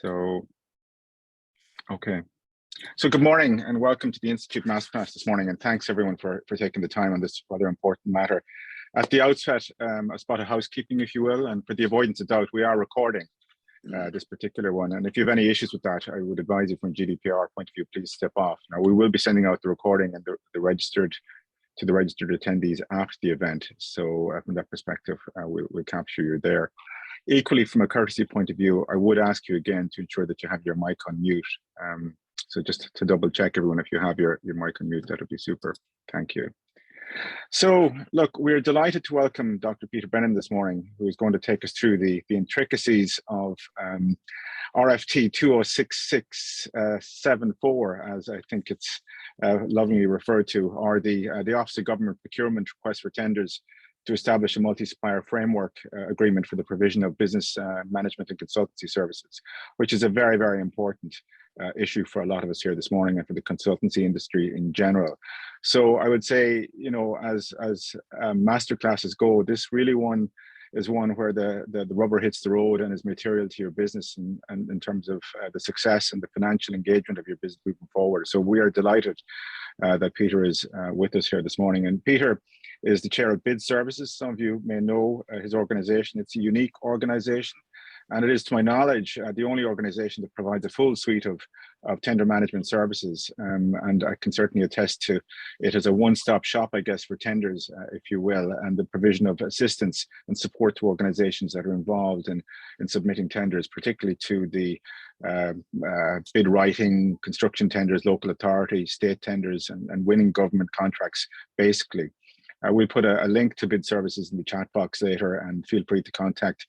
So, okay. So good morning and welcome to the Institute Masterclass this morning, and thanks everyone for taking the time on this rather important matter. At the outset, a spot of housekeeping, if you will, and for the avoidance of doubt, we are recording this particular one. And if you have any issues with that, I would advise you from a GDPR point of view, please step off. Now, we will be sending out the recording and the registered attendees after the event. So from that perspective, we'll capture you there. Equally, from a courtesy point of view, I would ask you again to ensure that you have your mic on mute. So just to double check everyone, if you have your mic on mute, that would be super. Thank you. So look, we're delighted to welcome Dr. Peter Brennan this morning, who is going to take us through the intricacies of RFT 206674, as I think it's lovingly referred to, or the Office of Government Procurement request for tenders to establish a multi-supplier framework agreement for the provision of business management and consultancy services, which is a very, very important issue for a lot of us here this morning and for the consultancy industry in general. So I would say, you know, as masterclasses go, this really is one where the rubber hits the road and is material to your business and in terms of the success and the financial engagement of your business moving forward. So we are delighted that Peter is with us here this morning. And Peter is the chair of Bid Services. Some of you may know his organization. It's a unique organization, and it is, to my knowledge, the only organization that provides a full suite of tender management services. And I can certainly attest to it as a one-stop shop, I guess, for tenders, if you will, and the provision of assistance and support to organizations that are involved in submitting tenders, particularly to the bid writing, construction tenders, local authority, state tenders, and winning government contracts, basically. We'll put a link to Bid Services in the chat box later, and feel free to contact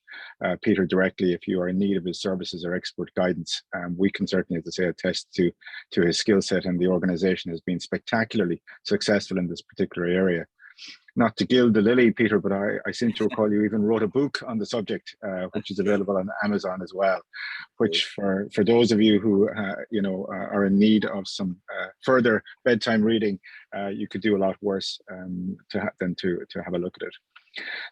Peter directly if you are in need of his services or expert guidance. We can certainly, as I say, attest to his skill set, and the organization has been spectacularly successful in this particular area. Not to gild the lily, Peter, but I seem to recall you even wrote a book on the subject, which is available on Amazon as well, which for those of you who you know, are in need of some further bedtime reading, you could do a lot worse than to have a look at it.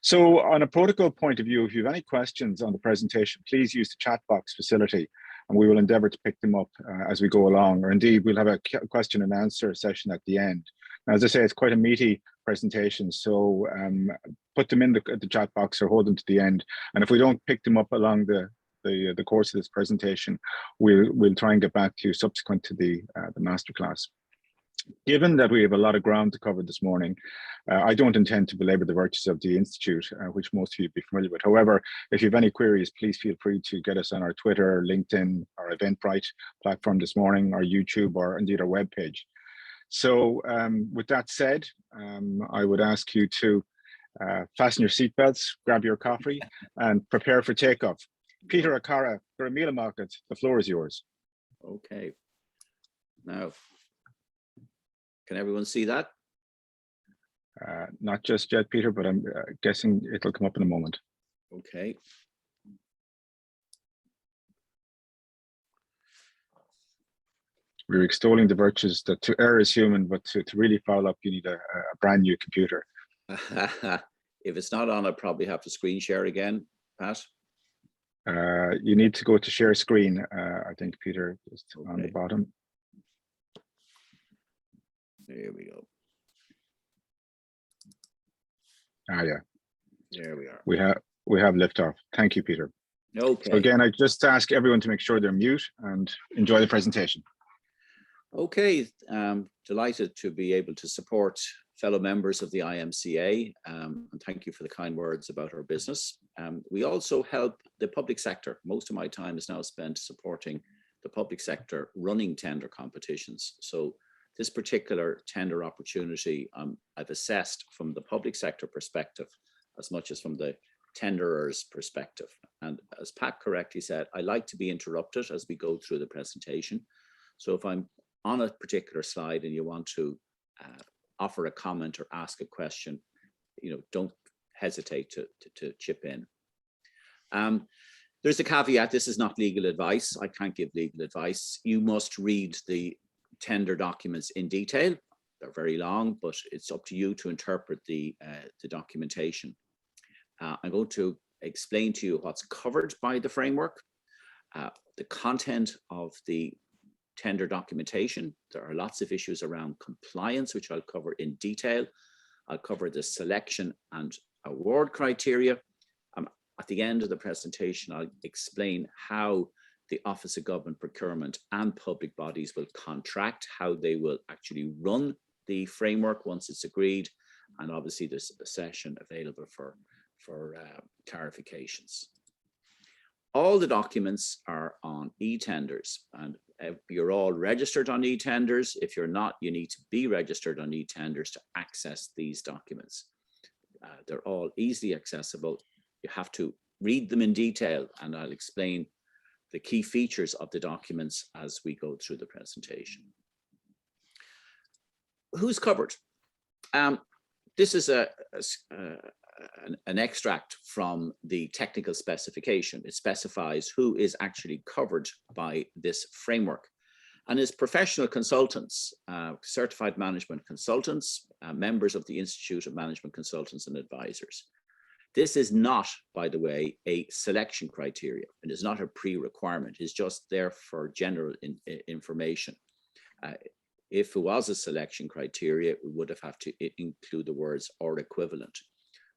So on a protocol point of view, if you have any questions on the presentation, please use the chat box facility, and we will endeavour to pick them up as we go along, or indeed we'll have a question and answer session at the end. Now, as I say, it's quite a meaty presentation, so put them in the chat box or hold them to the end. And if we don't pick them up along the course of this presentation, we'll try and get back to you subsequent to the masterclass. Given that we have a lot of ground to cover this morning, I don't intend to belabor the virtues of the Institute, which most of you will be familiar with. However, if you have any queries, please feel free to get us on our Twitter, LinkedIn, our Eventbrite platform this morning, our YouTube, or indeed our webpage. So with that said, I would ask you to fasten your seatbelts, grab your coffee, and prepare for takeoff. Peter Akara, Garamila Market, the floor is yours. Okay. Now, can everyone see that? Not just yet, Peter, but I'm guessing it'll come up in a moment. Okay. We're extolling the virtues that to err is human, but to really foul up, you need a brand new computer. If it's not on, I'll probably have to screen share again, Pat. You need to go to share screen, I think, Peter, just on the bottom. There we go. Ah, yeah. There we are. We have liftoff. Thank you, Peter. Okay. So again, I just ask everyone to make sure they're mute and enjoy the presentation. Okay, delighted to be able to support fellow members of the IMCA, and thank you for the kind words about our business. We also help the public sector. Most of my time is now spent supporting the public sector running tender competitions. So this particular tender opportunity, I've assessed from the public sector perspective as much as from the tenderer's perspective. And as Pat correctly said, I like to be interrupted as we go through the presentation. So if I'm on a particular slide and you want to offer a comment or ask a question, you know, don't hesitate to chip in. There's a caveat: this is not legal advice. I can't give legal advice. You must read the tender documents in detail. They're very long, but it's up to you to interpret the documentation. I'm going to explain to you what's covered by the framework. The content of the tender documentation. There are lots of issues around compliance, which I'll cover in detail. I'll cover the selection and award criteria. At the end of the presentation, I'll explain how the Office of Government Procurement and public bodies will contract, how they will actually run the framework once it's agreed. And obviously there's a session available for clarifications. All the documents are on e-tenders, and you're all registered on e-tenders. If you're not, you need to be registered on e-tenders to access these documents. They're all easily accessible. You have to read them in detail, and I'll explain the key features of the documents as we go through the presentation. Who's covered? This is an extract from the technical specification. It specifies who is actually covered by this framework, and is professional consultants, certified management consultants, members of the Institute of Management Consultants and Advisors. This is not, by the way, a selection criteria. It is not a pre-requirement. It's just there for general information. If it was a selection criteria, we would have had to include the words or equivalent.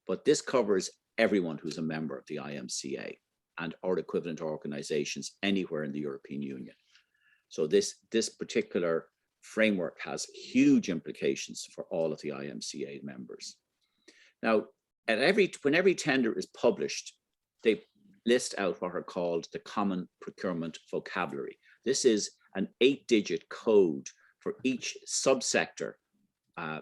But this covers everyone who's a member of the IMCA and or equivalent organizations anywhere in the European Union. So this particular framework has huge implications for all of the IMCA members. Now, when every tender is published, they list out what are called the Common Procurement Vocabulary. This is an 8-digit code for each subsector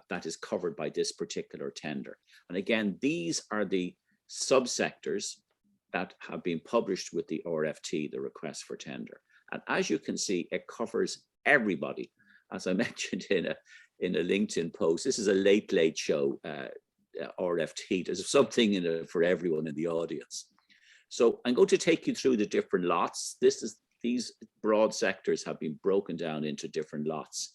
that is covered by this particular tender. And again, these are the subsectors that have been published with the RFT, the request for tender. And as you can see, it covers everybody. As I mentioned in a LinkedIn post, this is a late show RFT. There's something in it for everyone in the audience. So I'm going to take you through the different lots. These broad sectors have been broken down into different lots.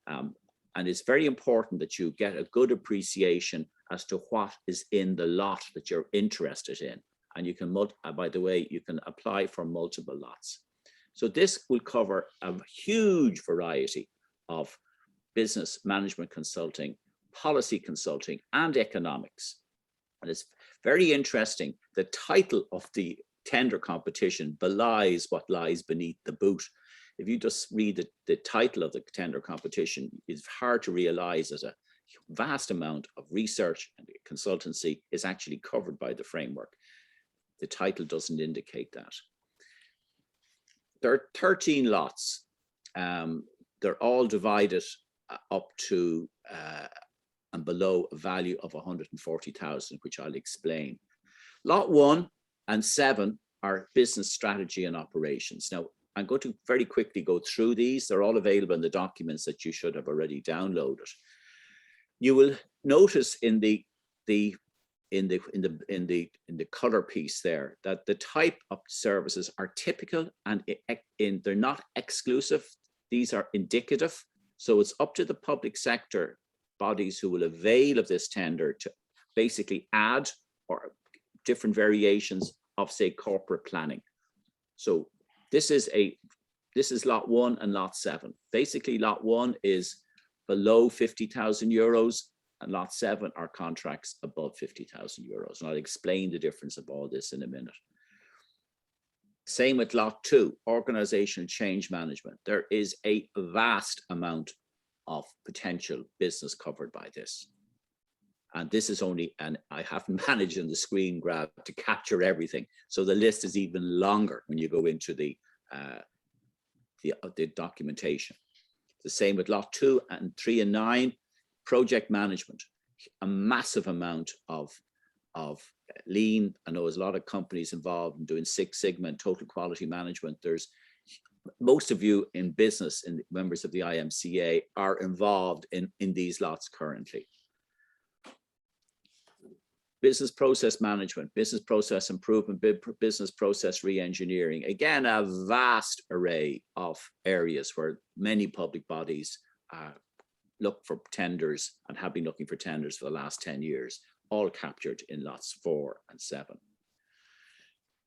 And it's very important that you get a good appreciation as to what is in the lot that you're interested in. And you can, by the way, you can apply for multiple lots. So this will cover a huge variety of business management consulting, policy consulting, and economics. And it's very interesting. The title of the tender competition belies what lies beneath the boot. If you just read the title of the tender competition, it's hard to realize that a vast amount of research and consultancy is actually covered by the framework. The title doesn't indicate that. There are 13 lots. They're all divided up to and below a value of 140,000, which I'll explain. Lot 1 and 7 are business strategy and operations. Now, I'm going to very quickly go through these. They're all available in the documents that you should have already downloaded. You will notice in the color piece there that the type of services are typical and they're not exclusive. These are indicative. So it's up to the public sector bodies who will avail of this tender to basically add or different variations of, say, corporate planning. So this is lot 1 and lot 7. Basically, lot 1 is below 50,000 euros, and lot 7 are contracts above 50,000 euros. And I'll explain the difference of all this in a minute. Same with lot 2, organizational change management. There is a vast amount of potential business covered by this. And this is only, and I haven't managed in the screen grab to capture everything. So the list is even longer when you go into the documentation. The same with lot 2 and 3 and 9, project management, a massive amount of lean. I know there's a lot of companies involved in doing Six Sigma and total quality management. There's most of you in business and members of the IMCA are involved in these lots currently. Business process management, business process improvement, business process re-engineering. Again, a vast array of areas where many public bodies look for tenders and have been looking for tenders for the last 10 years, all captured in lots 4 and 7.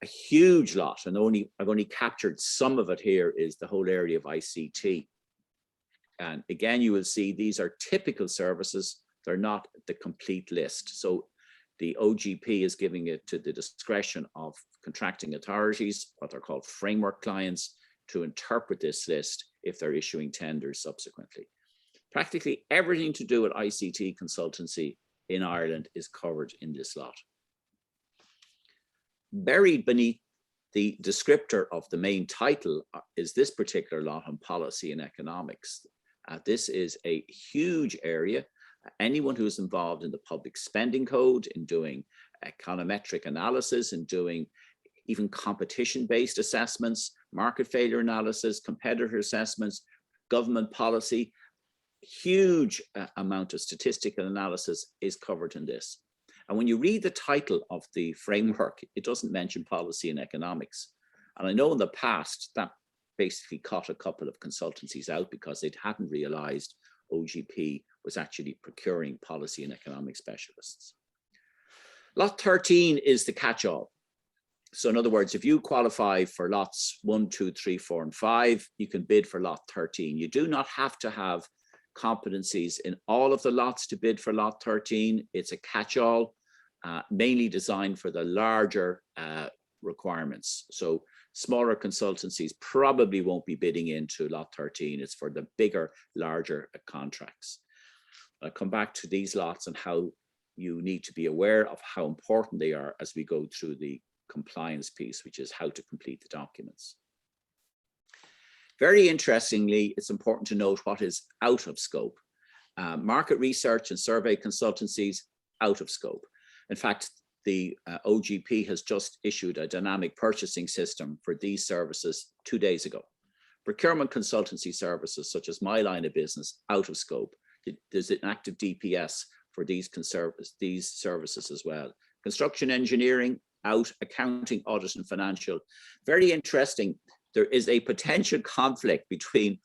a huge lot, and I've only captured some of it here, is the whole area of ICT. And again, you will see these are typical services. They're not the complete list. So the OGP is giving it to the discretion of contracting authorities, what they're called framework clients, to interpret this list if they're issuing tenders subsequently. Practically everything to do with ICT consultancy in Ireland is covered in this lot. Buried beneath the descriptor of the main title is this particular lot on policy and economics. This is a huge area. Anyone who is involved in the public spending code, in doing econometric analysis, in doing even competition-based assessments, market failure analysis, competitor assessments, government policy, huge amount of statistical analysis is covered in this. And when you read the title of the framework, it doesn't mention policy and economics. And I know in the past that basically caught a couple of consultancies out because they hadn't realized OGP was actually procuring policy and economic specialists. Lot 13 is the catch-all. So in other words, if you qualify for lots 1, 2, 3, 4, and 5, you can bid for lot 13. You do not have to have competencies in all of the lots to bid for lot 13. It's a catch-all, mainly designed for the larger requirements. So smaller consultancies probably won't be bidding into lot 13. It's for the bigger, larger contracts. I'll come back to these lots and how you need to be aware of how important they are as we go through the compliance piece, which is how to complete the documents. Very interestingly, it's important to note what is out of scope. Market research and survey consultancies, out of scope. In fact, the OGP has just issued a dynamic purchasing system for these services 2 days ago. Procurement consultancy services, such as my line of business, out of scope. There's an active DPS for these services as well. Construction engineering, out. Accounting, audit, and financial. Very interesting. There is a potential conflict between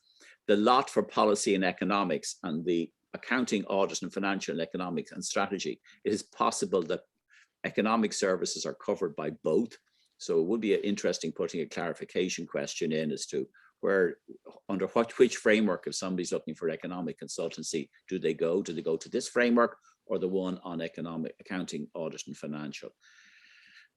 the lot for policy and economics and the accounting, audit, and financial and economics and strategy. It is possible that economic services are covered by both. So it would be interesting putting a clarification question in as to where, under which framework, if somebody's looking for economic consultancy, do they go? Do they go to this framework or the one on economic, accounting, audit, and financial?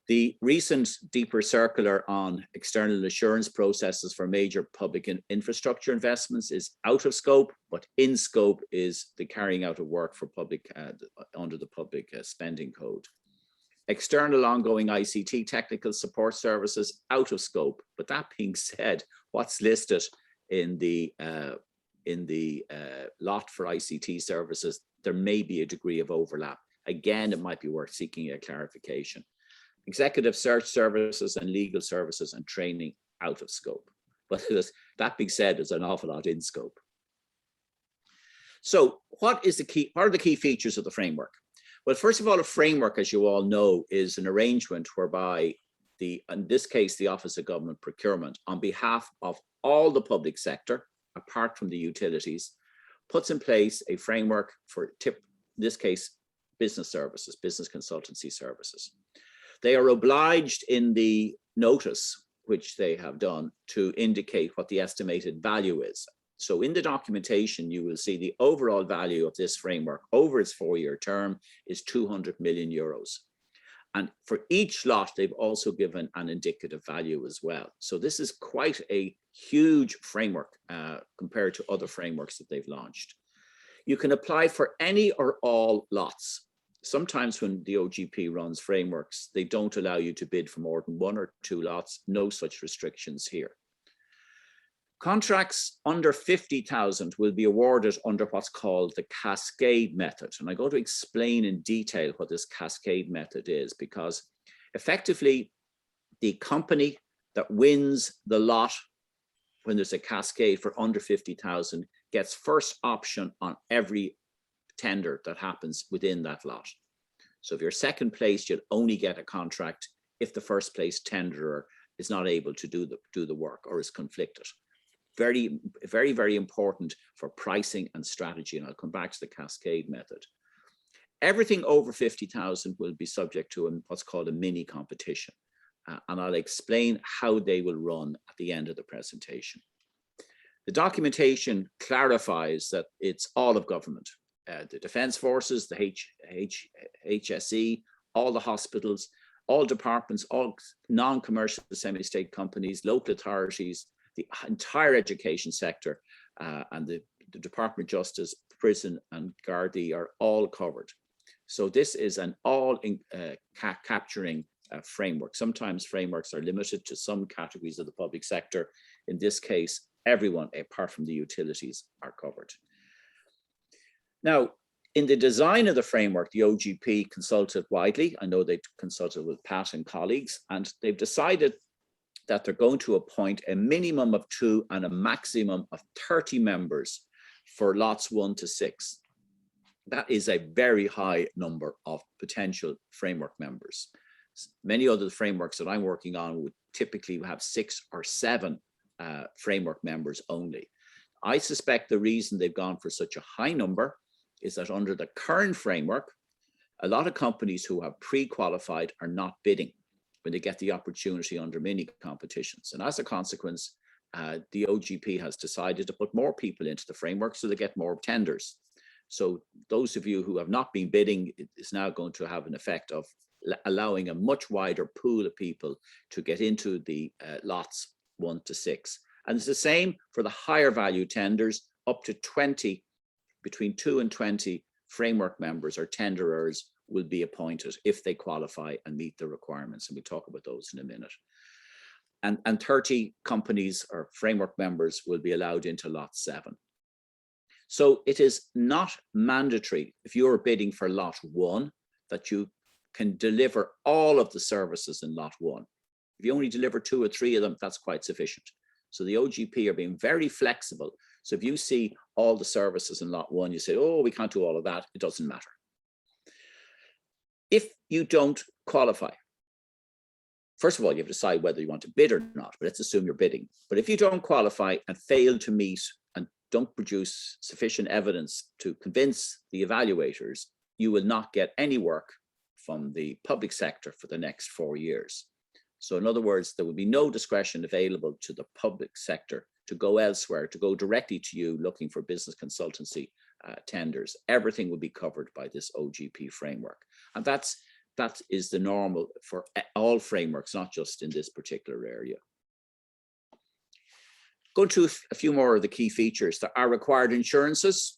The recent deeper circular on external assurance processes for major public infrastructure investments is out of scope, but in scope is the carrying out of work for public under the public spending code. External ongoing ICT technical support services, out of scope. But that being said, what's listed in the lot for ICT services, there may be a degree of overlap. Again, it might be worth seeking a clarification. Executive search services and legal services and training, out of scope. But that being said, there's an awful lot in scope. So what are the key features of the framework? Well, first of all, a framework, as you all know, is an arrangement whereby in this case, the Office of Government Procurement, on behalf of all the public sector, apart from the utilities, puts in place a framework for, in this case, business services, business consultancy services. They are obliged in the notice, which they have done, to indicate what the estimated value is. So in the documentation, you will see the overall value of this framework over its 4-year term is 200 million euros. And for each lot, they've also given an indicative value as well. So this is quite a huge framework compared to other frameworks that they've launched. You can apply for any or all lots. Sometimes when the OGP runs frameworks, they don't allow you to bid for more than 1 or 2 lots. No such restrictions here. Contracts under 50,000 will be awarded under what's called the Cascade Method. And I'm going to explain in detail what this Cascade Method is, because effectively the company that wins the lot when there's a cascade for under 50,000 gets first option on every tender that happens within that lot. So if you're second place, you'll only get a contract if the first place tenderer is not able to do the work or is conflicted. Very, very, very important for pricing and strategy. And I'll come back to the Cascade Method. Everything over 50,000 will be subject to what's called a mini competition. and I'll explain how they will run at the end of the presentation. The documentation clarifies that it's all of government, the Defence Forces, the HSE, all the hospitals, all departments, all non-commercial semi-state companies, local authorities, the entire education sector, and the Department of Justice, Prison and Gardaí are all covered. So this is an all capturing framework. Sometimes frameworks are limited to some categories of the public sector. In this case, everyone apart from the utilities are covered. Now, in the design of the framework, the OGP consulted widely. I know they consulted with Pat and colleagues, and they've decided that they're going to appoint a minimum of 2 and a maximum of 30 members for lots 1 to 6. That is a very high number of potential framework members. Many other frameworks that I'm working on would typically have 6 or 7 framework members only. I suspect the reason they've gone for such a high number is that under the current framework, a lot of companies who have pre-qualified are not bidding when they get the opportunity under mini competitions. And as a consequence, the OGP has decided to put more people into the framework so they get more tenders. So those of you who have not been bidding, it is now going to have an effect of allowing a much wider pool of people to get into the lots 1 to 6. And it's the same for the higher value tenders, up to 20, between 2 and 20 framework members or tenderers will be appointed if they qualify and meet the requirements. And we'll talk about those in a minute. And 30 companies or framework members will be allowed into lot 7. So it is not mandatory if you're bidding for lot 1 that you can deliver all of the services in lot 1. If you only deliver 2 or 3 of them, that's quite sufficient. So the OGP are being very flexible. So if you see all the services in lot 1, you say, oh, we can't do all of that. It doesn't matter. If you don't qualify, first of all, you have to decide whether you want to bid or not, but let's assume you're bidding. But if you don't qualify and fail to meet and don't produce sufficient evidence to convince the evaluators, you will not get any work from the public sector for the next 4 years. So in other words, there will be no discretion available to the public sector to go elsewhere, to go directly to you looking for business consultancy tenders. Everything will be covered by this OGP framework. And that is the normal for all frameworks, not just in this particular area. Go to a few more of the key features. There are required insurances.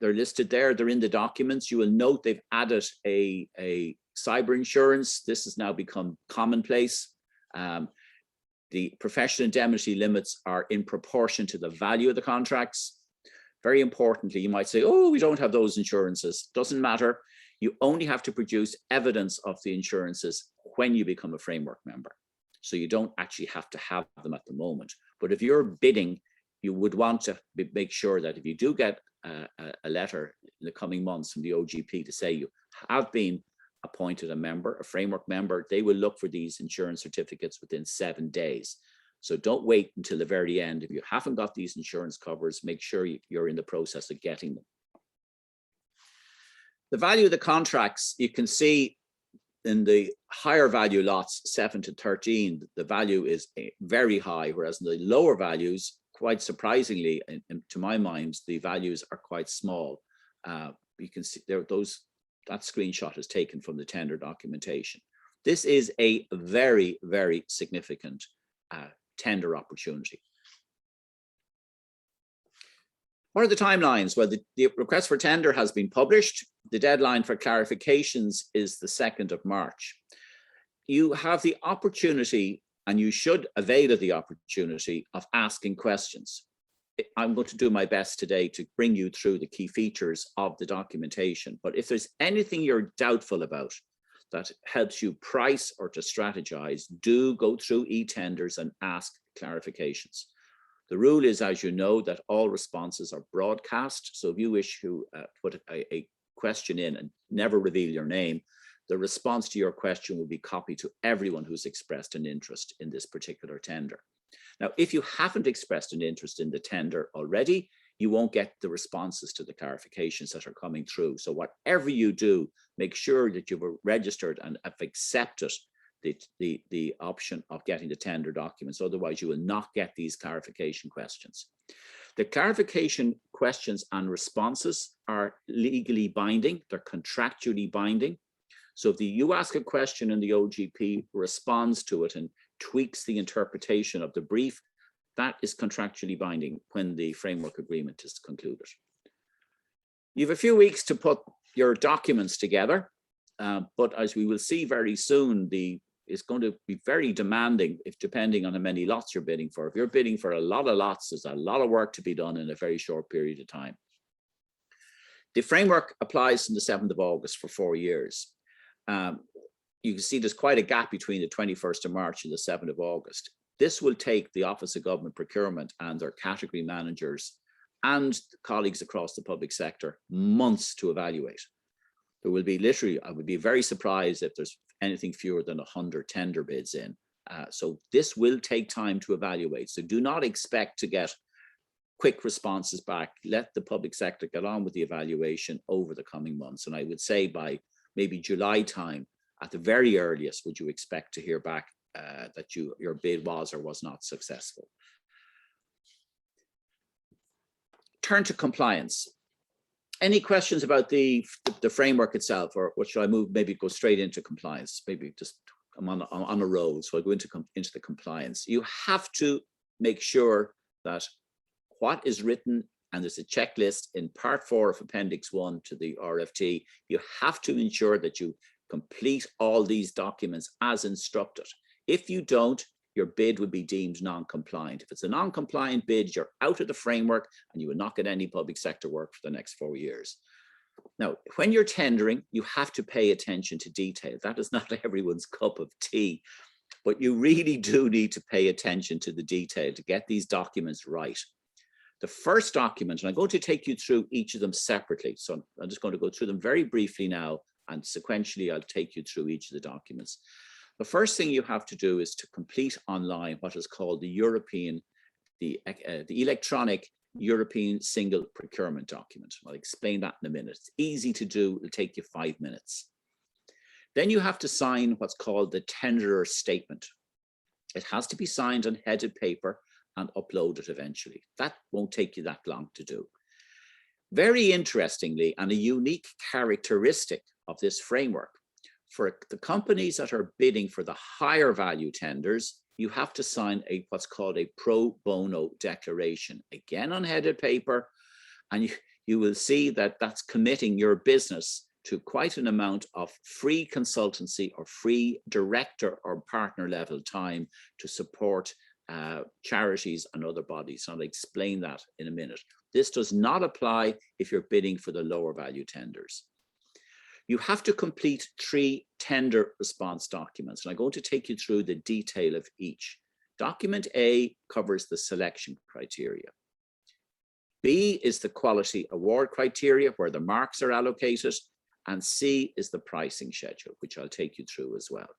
They're listed there. They're in the documents. You will note they've added a cyber insurance. This has now become commonplace. The professional indemnity limits are in proportion to the value of the contracts. Very importantly, you might say, oh, we don't have those insurances. Doesn't matter. You only have to produce evidence of the insurances when you become a framework member. So you don't actually have to have them at the moment. But if you're bidding, you would want to make sure that if you do get a letter in the coming months from the OGP to say you have been appointed a member, a framework member, they will look for these insurance certificates within 7 days. So don't wait until the very end. If you haven't got these insurance covers, make sure you're in the process of getting them. The value of the contracts, you can see in the higher value lots 7 to 13, the value is very high, whereas in the lower values, quite surprisingly, to my mind, the values are quite small. You can see there, that screenshot is taken from the tender documentation. This is a very, very significant tender opportunity. What are the timelines? Well, the request for tender has been published. The deadline for clarifications is the 2nd of March. You have the opportunity, and you should avail of the opportunity of asking questions. I'm going to do my best today to bring you through the key features of the documentation. But if there's anything you're doubtful about that helps you price or to strategize, do go through e-tenders and ask clarifications. The rule is, as you know, that all responses are broadcast. So if you wish to put a question in and never reveal your name, the response to your question will be copied to everyone who's expressed an interest in this particular tender. Now, if you haven't expressed an interest in the tender already, you won't get the responses to the clarifications that are coming through. So whatever you do, make sure that you've registered and have accepted the option of getting the tender documents. Otherwise, you will not get these clarification questions. The clarification questions and responses are legally binding. They're contractually binding. So if you ask a question and the OGP responds to it and tweaks the interpretation of the brief, that is contractually binding when the framework agreement is concluded. You have a few weeks to put your documents together, but as we will see very soon, it's going to be very demanding depending on how many lots you're bidding for. If you're bidding for a lot of lots, there's a lot of work to be done in a very short period of time. The framework applies from the 7th of August for 4 years. You can see there's quite a gap between the 21st of March and the 7th of August. This will take the Office of Government Procurement and their category managers and colleagues across the public sector months to evaluate. There will be literally, I would be very surprised if there's anything fewer than 100 tender bids in. So this will take time to evaluate. So do not expect to get quick responses back. Let the public sector get on with the evaluation over the coming months. And I would say by maybe July time, at the very earliest, would you expect to hear back that your bid was or was not successful. Turn to compliance. Any questions about the framework itself, or what should I move? Maybe go straight into compliance. Maybe just I'm on a roll, so I'll go into the compliance. You have to make sure that what is written, and there's a checklist in Part 4 of Appendix 1 to the RFT. You have to ensure that you complete all these documents as instructed. If you don't, your bid would be deemed non-compliant. If it's a non-compliant bid, you're out of the framework and you will not get any public sector work for the next 4 years. Now, when you're tendering, you have to pay attention to detail. That is not everyone's cup of tea, but you really do need to pay attention to the detail to get these documents right. The first document, and I'm going to take you through each of them separately. So I'm just going to go through them very briefly now, and sequentially, I'll take you through each of the documents. The first thing you have to do is to complete online what is called the electronic European single procurement document. I'll explain that in a minute. It's easy to do. It'll take you 5 minutes. Then you have to sign what's called the tenderer statement. It has to be signed on headed paper and uploaded eventually. That won't take you that long to do. Very interestingly, and a unique characteristic of this framework, for the companies that are bidding for the higher value tenders, you have to sign what's called a pro bono declaration, again on headed paper, and you will see that that's committing your business to quite an amount of free consultancy or free director or partner level time to support charities and other bodies. And I'll explain that in a minute. This does not apply if you're bidding for the lower value tenders. You have to complete 3 tender response documents, and I'm going to take you through the detail of each. Document A covers the selection criteria. B is the quality award criteria, where the marks are allocated, and C is the pricing schedule, which I'll take you through as well.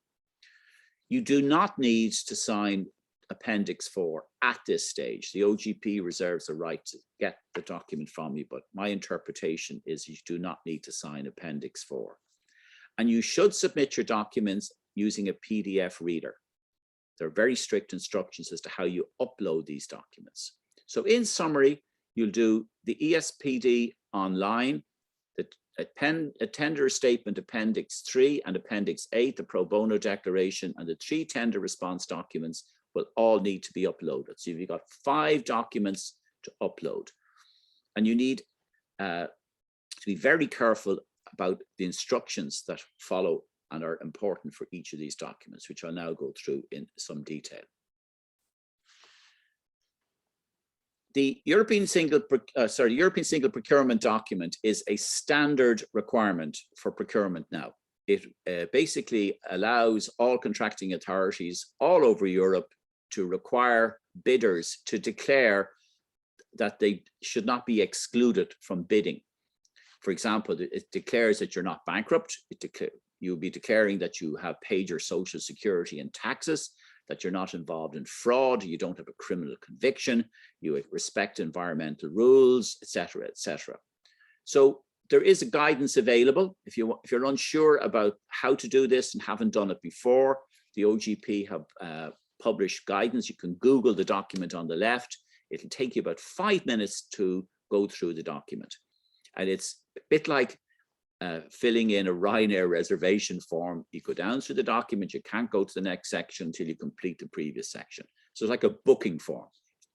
You do not need to sign Appendix 4 at this stage. The OGP reserves the right to get the document from you, but my interpretation is you do not need to sign Appendix 4. And you should submit your documents using a PDF reader. There are very strict instructions as to how you upload these documents. So in summary, you'll do the Espd online, a tender statement Appendix 3 and Appendix 8, the Pro Bono Declaration, and the 3 tender response documents will all need to be uploaded. So you've got 5 documents to upload. And you need to be very careful about the instructions that follow and are important for each of these documents, which I'll now go through in some detail. The European Single Procurement Document is a standard requirement for procurement now. It basically allows all contracting authorities all over Europe to require bidders to declare that they should not be excluded from bidding. For example, it declares that you're not bankrupt. You'll be declaring that you have paid your social security and taxes, that you're not involved in fraud, you don't have a criminal conviction, you respect environmental rules, etc., etc. So there is a guidance available. If you're unsure about how to do this and haven't done it before, The OGP have published guidance. You can Google the document on the left. It'll take you about 5 minutes to go through the document. And it's a bit like filling in a Ryanair reservation form. You go down through the document, you can't go to the next section until you complete the previous section. So it's like a booking form.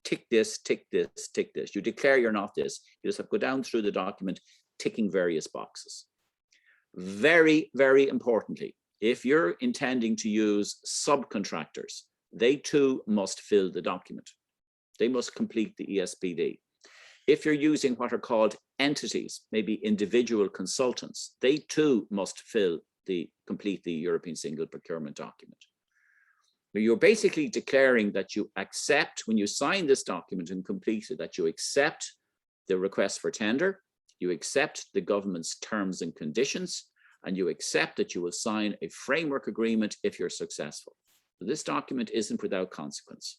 Tick this, tick this, tick this. You declare you're not this. You just have to go down through the document, ticking various boxes. Very, very importantly, if you're intending to use subcontractors, they too must fill the document. They must complete the ESPD. If you're using what are called entities, maybe individual consultants, they too must complete the European Single Procurement document. You're basically declaring that you accept, when you sign this document and complete it, that you accept the request for tender, you accept the government's terms and conditions, and you accept that you will sign a framework agreement if you're successful. So this document isn't without consequence.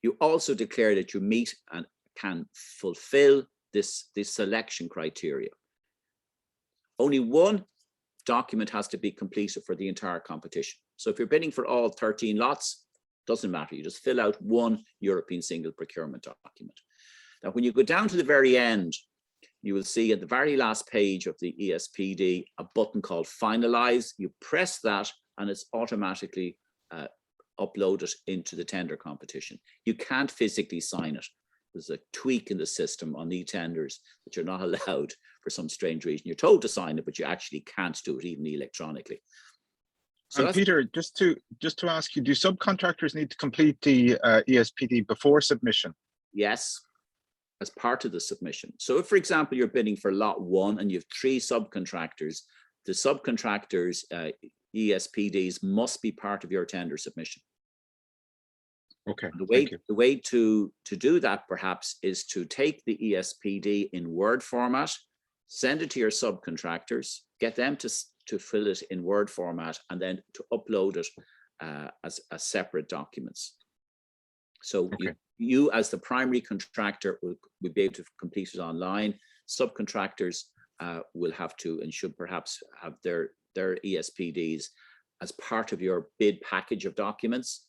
You also declare that you meet and can fulfill this selection criteria. Only one document has to be completed for the entire competition. So if you're bidding for all 13 lots, doesn't matter. You just fill out one European Single Procurement document. Now, when you go down to the very end, you will see at the very last page of the ESPD a button called Finalize. You press that and it's automatically uploaded into the tender competition. You can't physically sign it. There's a tweak in the system on e-tenders that you're not allowed for some strange reason. You're told to sign it, but you actually can't do it even electronically. So Peter, just to ask you, do subcontractors need to complete the ESPD before submission? Yes, as part of the submission. So if, for example, you're bidding for lot 1 and you have 3 subcontractors, the subcontractors' ESPDs must be part of your tender submission. Okay. The way to do that perhaps is to take the ESPD in Word format, send it to your subcontractors, get them to fill it in Word format, and then to upload it as separate documents. So you as the primary contractor will be able to complete it online. Subcontractors will have to and should perhaps have their ESPDs as part of your bid package of documents.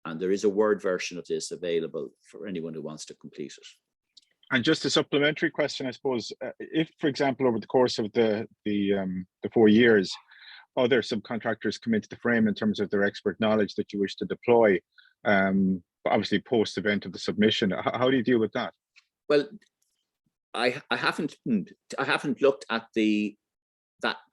And there is a Word version of this available for anyone who wants to complete it. And just a supplementary question, I suppose, if, for example, over the course of the 4 years, other subcontractors come into the frame in terms of their expert knowledge that you wish to deploy, obviously post event of the submission, how do you deal with that? Well, I haven't looked at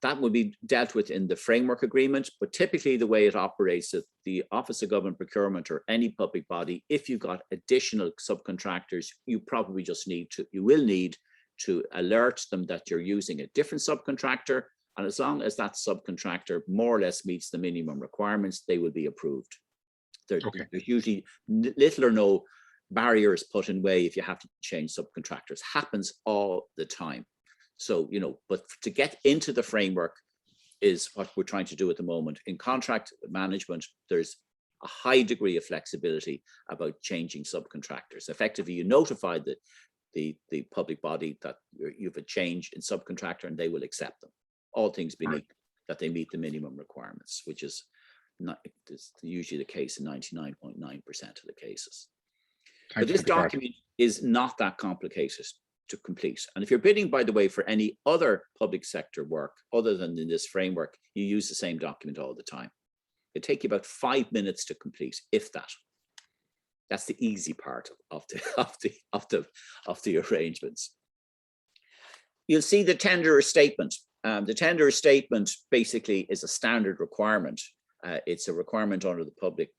that will be dealt with in the framework agreement, but typically the way it operates is the Office of Government Procurement or any public body, if you've got additional subcontractors, you probably just will need to alert them that you're using a different subcontractor. And as long as that subcontractor more or less meets the minimum requirements, they will be approved. There's usually little or no barriers put in way if you have to change subcontractors. Happens all the time. So, but to get into the framework is what we're trying to do at the moment. In contract management, there's a high degree of flexibility about changing subcontractors. Effectively, you notify the public body that you have a change in subcontractor and they will accept them. All things being equal, that they meet the minimum requirements, which is usually the case in 99.9% of the cases. But this document is not that complicated to complete. And if you're bidding, by the way, for any other public sector work other than in this framework, you use the same document all the time. It takes you about 5 minutes to complete, if that. That's the easy part of the arrangements. You'll see the tenderer statement. The tenderer statement basically is a standard requirement. It's a requirement under the public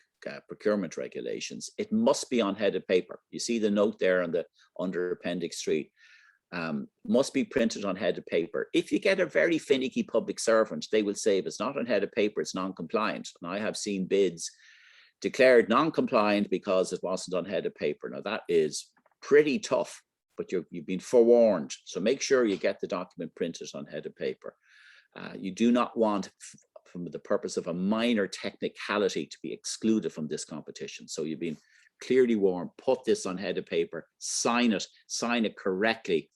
procurement regulations. It must be on headed paper. You see the note there under Appendix 3. Must be printed on headed paper. If you get a very finicky public servant, they will say if it's not on headed paper, it's non-compliant. And I have seen bids declared non-compliant because it wasn't on headed paper. Now that is pretty tough, but you've been forewarned. So make sure you get the document printed on headed paper. You do not want, from the purpose of a minor technicality, to be excluded from this competition. So you've been clearly warned, put this on headed paper, sign it correctly.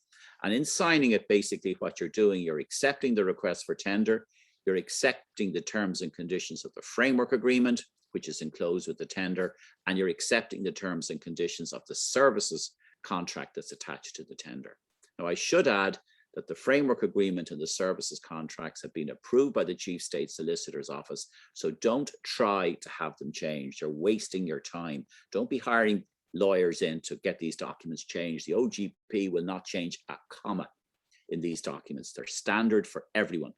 And in signing it, basically what you're doing, you're accepting the request for tender, you're accepting the terms and conditions of the framework agreement, which is enclosed with the tender, and you're accepting the terms and conditions of the services contract that's attached to the tender. Now, I should add that the framework agreement and the services contracts have been approved by the Chief State Solicitor's Office, so don't try to have them changed. You're wasting your time. Don't be hiring lawyers in to get these documents changed. The OGP will not change a comma in these documents. They're standard for everyone.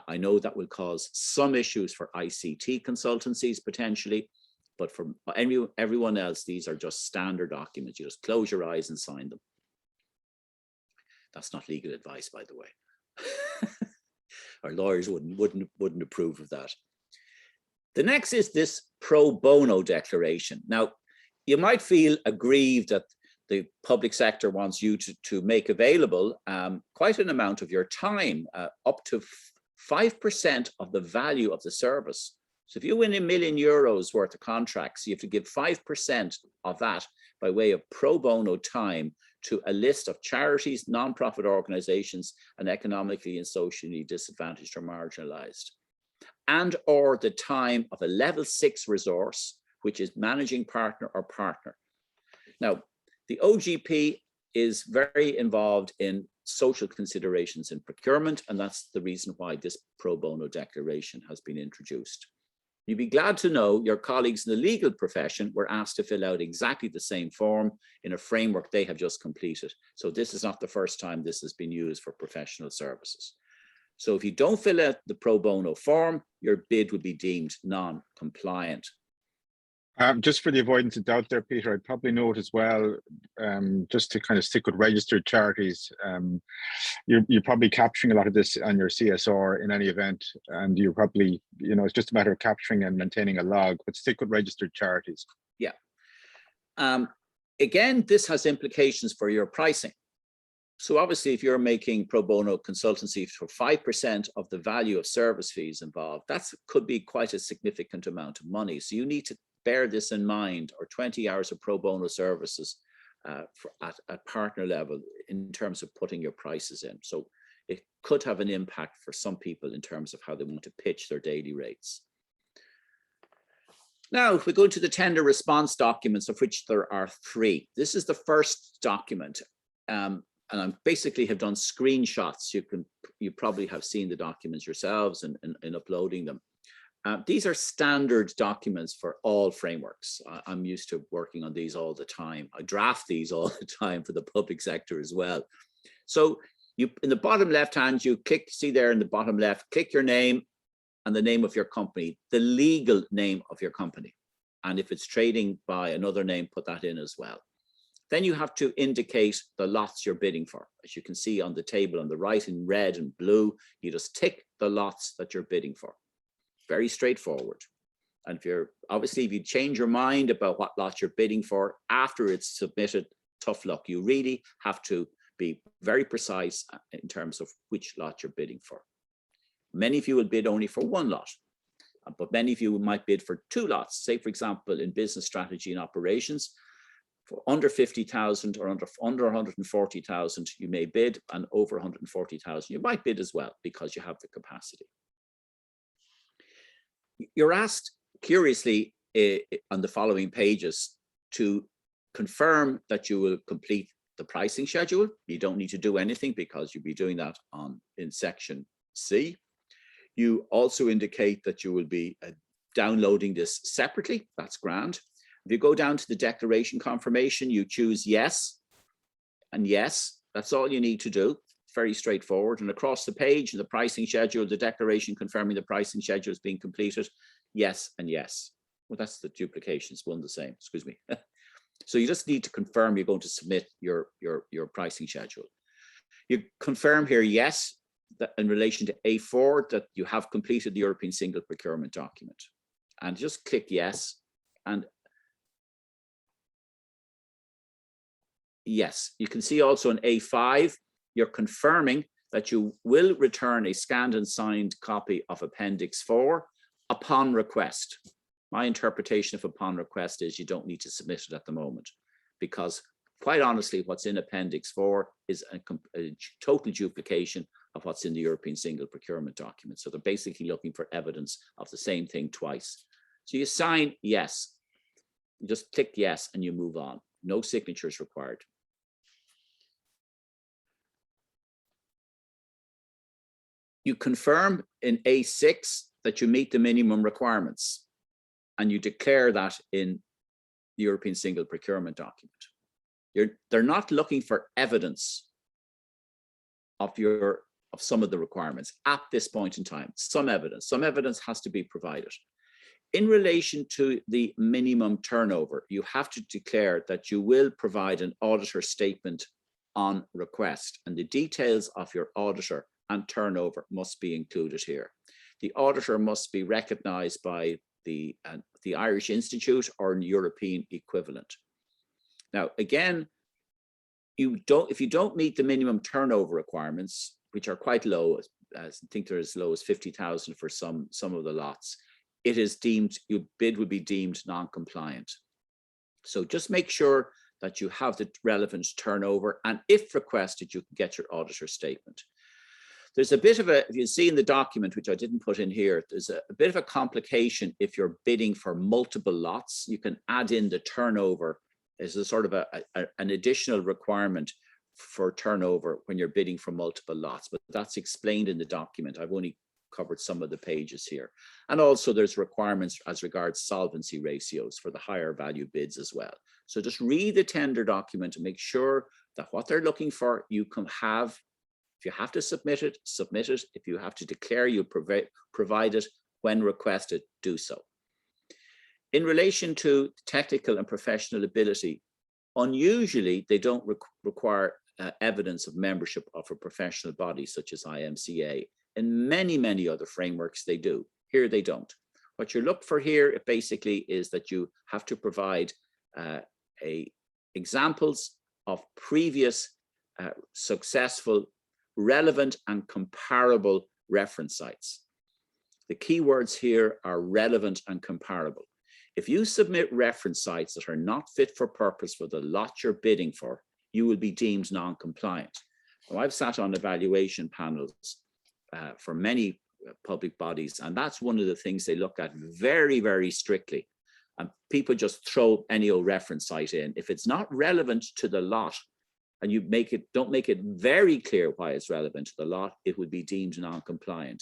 I know that will cause some issues for ICT consultancies potentially, but for everyone else, these are just standard documents. You just close your eyes and sign them. That's not legal advice, by the way. Our lawyers wouldn't approve of that. The next is this pro bono declaration. Now, you might feel aggrieved that the public sector wants you to make available quite an amount of your time, up to 5% of the value of the service. So if you win €1 million worth of contracts, you have to give 5% of that by way of pro bono time to a list of charities, non-profit organizations, and economically and socially disadvantaged or marginalized, and or the time of a level 6 resource, which is managing partner or partner. Now, the OGP is very involved in social considerations in procurement, and that's the reason why this pro bono declaration has been introduced. You'd be glad to know your colleagues in the legal profession were asked to fill out exactly the same form in a framework they have just completed. So this is not the first time this has been used for professional services. So if you don't fill out the pro bono form, your bid would be deemed non-compliant. Just for the avoidance of doubt there, Peter, I'd probably note as well, just to kind of stick with registered charities, you're probably capturing a lot of this on your CSR in any event, and you're probably, it's just a matter of capturing and maintaining a log, but stick with registered charities. Yeah. Again, this has implications for your pricing. So obviously, if you're making pro bono consultancy for 5% of the value of service fees involved, that could be quite a significant amount of money. So you need to bear this in mind, or 20 hours of pro bono services at partner level in terms of putting your prices in. So it could have an impact for some people in terms of how they want to pitch their daily rates. Now, if we go into the tender response documents, of which there are 3. This is the first document, and I basically have done screenshots. You probably have seen the documents yourselves in uploading them. These are standard documents for all frameworks. I'm used to working on these all the time. I draft these all the time for the public sector as well. So in the bottom left hand, you click, see there in the bottom left, click your name and the name of your company, the legal name of your company. And if it's trading by another name, put that in as well. Then you have to indicate the lots you're bidding for. As you can see on the table on the right in red and blue, you just tick the lots that you're bidding for. Very straightforward. And if you change your mind about what lot you're bidding for after it's submitted, tough luck. You really have to be very precise in terms of which lot you're bidding for. Many of you will bid only for 1 lot, but many of you might bid for 2 lots. Say, for example, in business strategy and operations, for under 50,000 or under 140,000, you may bid, and over 140,000, you might bid as well because you have the capacity. You're asked, curiously, on the following pages to confirm that you will complete the pricing schedule. You don't need to do anything because you'll be doing that in section C. You also indicate that you will be downloading this separately. That's grand. If you go down to the declaration confirmation, you choose yes and yes. That's all you need to do. Very straightforward. And across the page, the pricing schedule, the declaration confirming the pricing schedule is being completed, yes and yes. Well, that's the duplications, one the same, excuse me. So you just need to confirm you're going to submit your pricing schedule. You confirm here, yes, that in relation to A4, that you have completed the European Single Procurement document. And just click yes. And yes, you can see also in A5, you're confirming that you will return a scanned and signed copy of Appendix 4 upon request. My interpretation of upon request is you don't need to submit it at the moment, because quite honestly, what's in Appendix 4 is a total duplication of what's in the European Single Procurement Document. So they're basically looking for evidence of the same thing twice. So you sign yes, you just click yes and you move on. No signatures required. You confirm in A6 that you meet the minimum requirements, and you declare that in the European Single Procurement Document. They're not looking for evidence of some of the requirements at this point in time. Some evidence has to be provided. In relation to the minimum turnover, you have to declare that you will provide an auditor statement on request, and the details of your auditor and turnover must be included here. The auditor must be recognized by the Irish Institute or an European equivalent. Now, again, if you don't meet the minimum turnover requirements, which are quite low, I think they're as low as 50,000 for some of the lots, it is deemed, your bid would be deemed non-compliant. So just make sure that you have the relevant turnover, and if requested, you can get your auditor statement. There's a bit of a, if you see in the document, which I didn't put in here, there's a bit of a complication if you're bidding for multiple lots. You can add in the turnover as a sort of an additional requirement for turnover when you're bidding for multiple lots, but that's explained in the document. I've only covered some of the pages here. And also there's requirements as regards solvency ratios for the higher value bids as well. So just read the tender document and make sure that what they're looking for, you can have. If you have to submit it, submit it. If you have to declare you provide it when requested, do so. In relation to technical and professional ability, unusually, they don't require evidence of membership of a professional body such as IMCA. In many, many other frameworks, they do. Here, they don't. What you look for here basically is that you have to provide examples of previous successful, relevant and comparable reference sites. The key words here are relevant and comparable. If you submit reference sites that are not fit for purpose for the lot you're bidding for, you will be deemed non-compliant. Now, I've sat on evaluation panels for many public bodies, and that's one of the things they look at very, very strictly. And people just throw any old reference site in. If it's not relevant to the lot, and you don't make it very clear why it's relevant to the lot, it would be deemed non-compliant.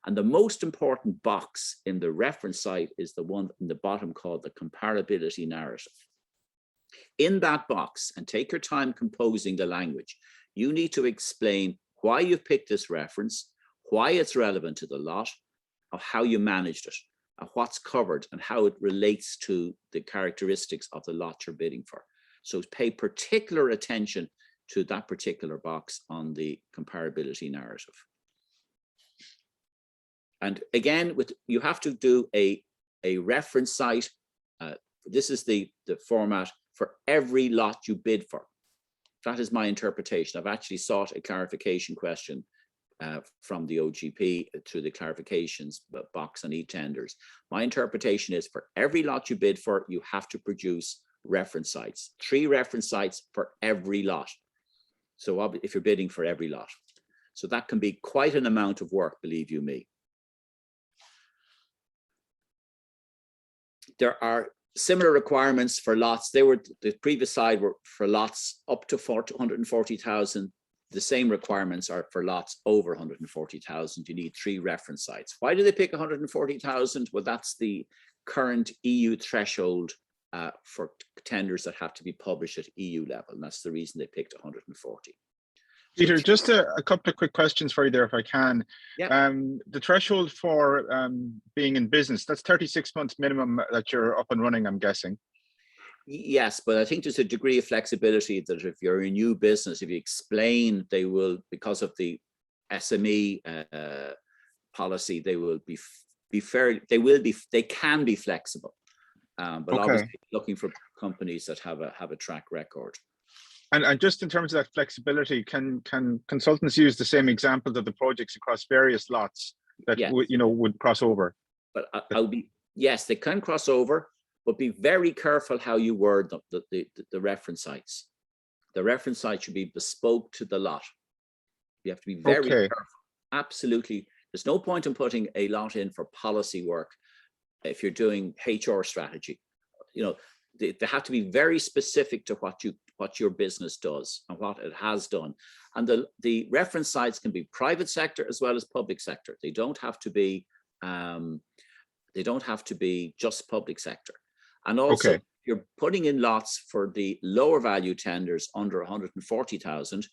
And the most important box in the reference site is the one in the bottom called the comparability narrative. In that box, and take your time composing the language, you need to explain why you've picked this reference, why it's relevant to the lot, or how you managed it, and what's covered, and how it relates to the characteristics of the lot you're bidding for. So pay particular attention to that particular box on the comparability narrative. And again, you have to do a reference site. This is the format for every lot you bid for. That is my interpretation. I've actually sought a clarification question from the OGP to the clarifications box on e-tenders. My interpretation is for every lot you bid for, you have to produce reference sites, 3 reference sites for every lot. So if you're bidding for every lot. So that can be quite an amount of work, believe you me. There are similar requirements for lots. The previous slide were for lots up to 140,000. The same requirements are for lots over 140,000. You need 3 reference sites. Why do they pick 140,000? Well, that's the current EU threshold for tenders that have to be published at EU level. And that's the reason they picked 140. Peter, just a couple of quick questions for you there, if I can. Yeah. The threshold for being in business, that's 36 months minimum that you're up and running, I'm guessing. Yes, but I think there's a degree of flexibility that if you're a new business, if you explain, they will, because of the SME policy, they will be fair. They can be flexible, but obviously looking for companies that have a track record. And just in terms of that flexibility, can consultants use the same examples of the projects across various lots that would cross over? But yes, they can cross over, but be very careful how you word the reference sites. The reference site should be bespoke to the lot. You have to be very Okay. careful. Absolutely. There's no point in putting a lot in for policy work if you're doing HR strategy. You know, they have to be very specific to what your business does and what it has done. And the reference sites can be private sector as well as public sector. They don't have to be just public sector. And also, Okay. you're putting in lots for the lower value tenders under 140,000.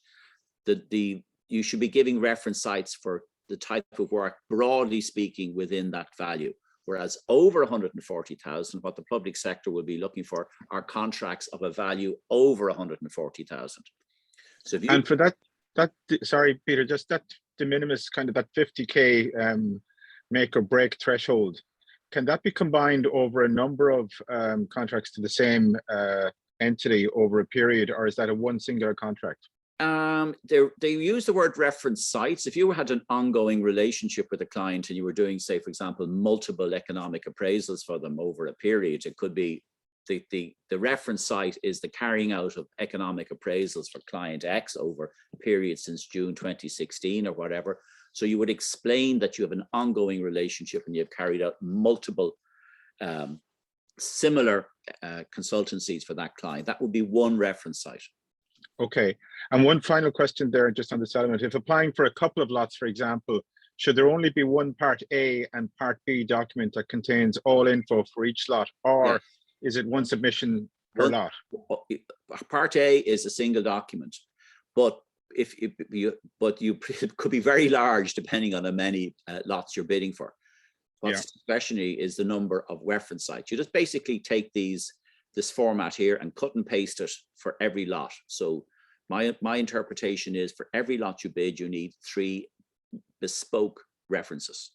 You should be giving reference sites for the type of work, broadly speaking, within that value. Whereas over 140,000, what the public sector will be looking for are contracts of a value over 140,000. So if you, and for that, sorry, Peter, just that de minimis kind of that 50K make or break threshold, can that be combined over a number of contracts to the same entity over a period, or is that a one singular contract? They use the word reference sites. If you had an ongoing relationship with a client and you were doing, say, for example, multiple economic appraisals for them over a period, it could be the reference site is the carrying out of economic appraisals for client X over a period since June 2016 or whatever. So you would explain that you have an ongoing relationship and you've carried out multiple similar consultancies for that client. That would be one reference site. Okay, and one final question there, just on this element. If applying for a couple of lots, for example, should there only be one Part A and Part B document that contains all info for each lot, or is it one submission per lot? Part A is a single document, but it could be very large depending on how many lots you're bidding for. What's discretionary is the number of reference sites. You just basically take this format here and cut and paste it for every lot. So my interpretation is for every lot you bid, you need 3 bespoke references.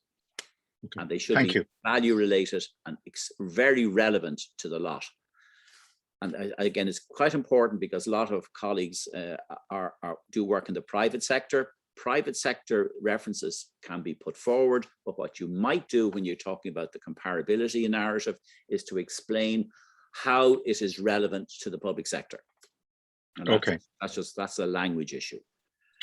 Okay. And they should be value related and very relevant to the lot. And again, it's quite important because a lot of colleagues do work in the private sector. Private sector references can be put forward, but what you might do when you're talking about the comparability narrative is to explain how it is relevant to the public sector. And that's a language issue.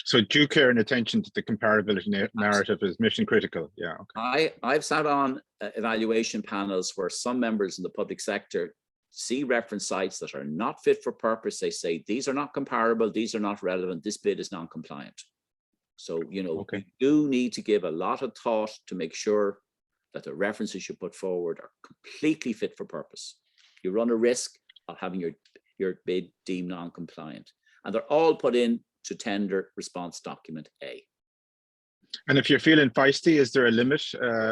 So due care and attention to the comparability narrative is mission critical. Yeah. Okay. I've sat on evaluation panels where some members in the public sector see reference sites that are not fit for purpose. They say these are not comparable, these are not relevant, this bid is non-compliant. So, you know, you do need to give a lot of thought to make sure that the references you put forward are completely fit for purpose. You run a risk of having your bid deemed non-compliant, and they're all put in to tender response document A. And if you're feeling feisty, is there a limit,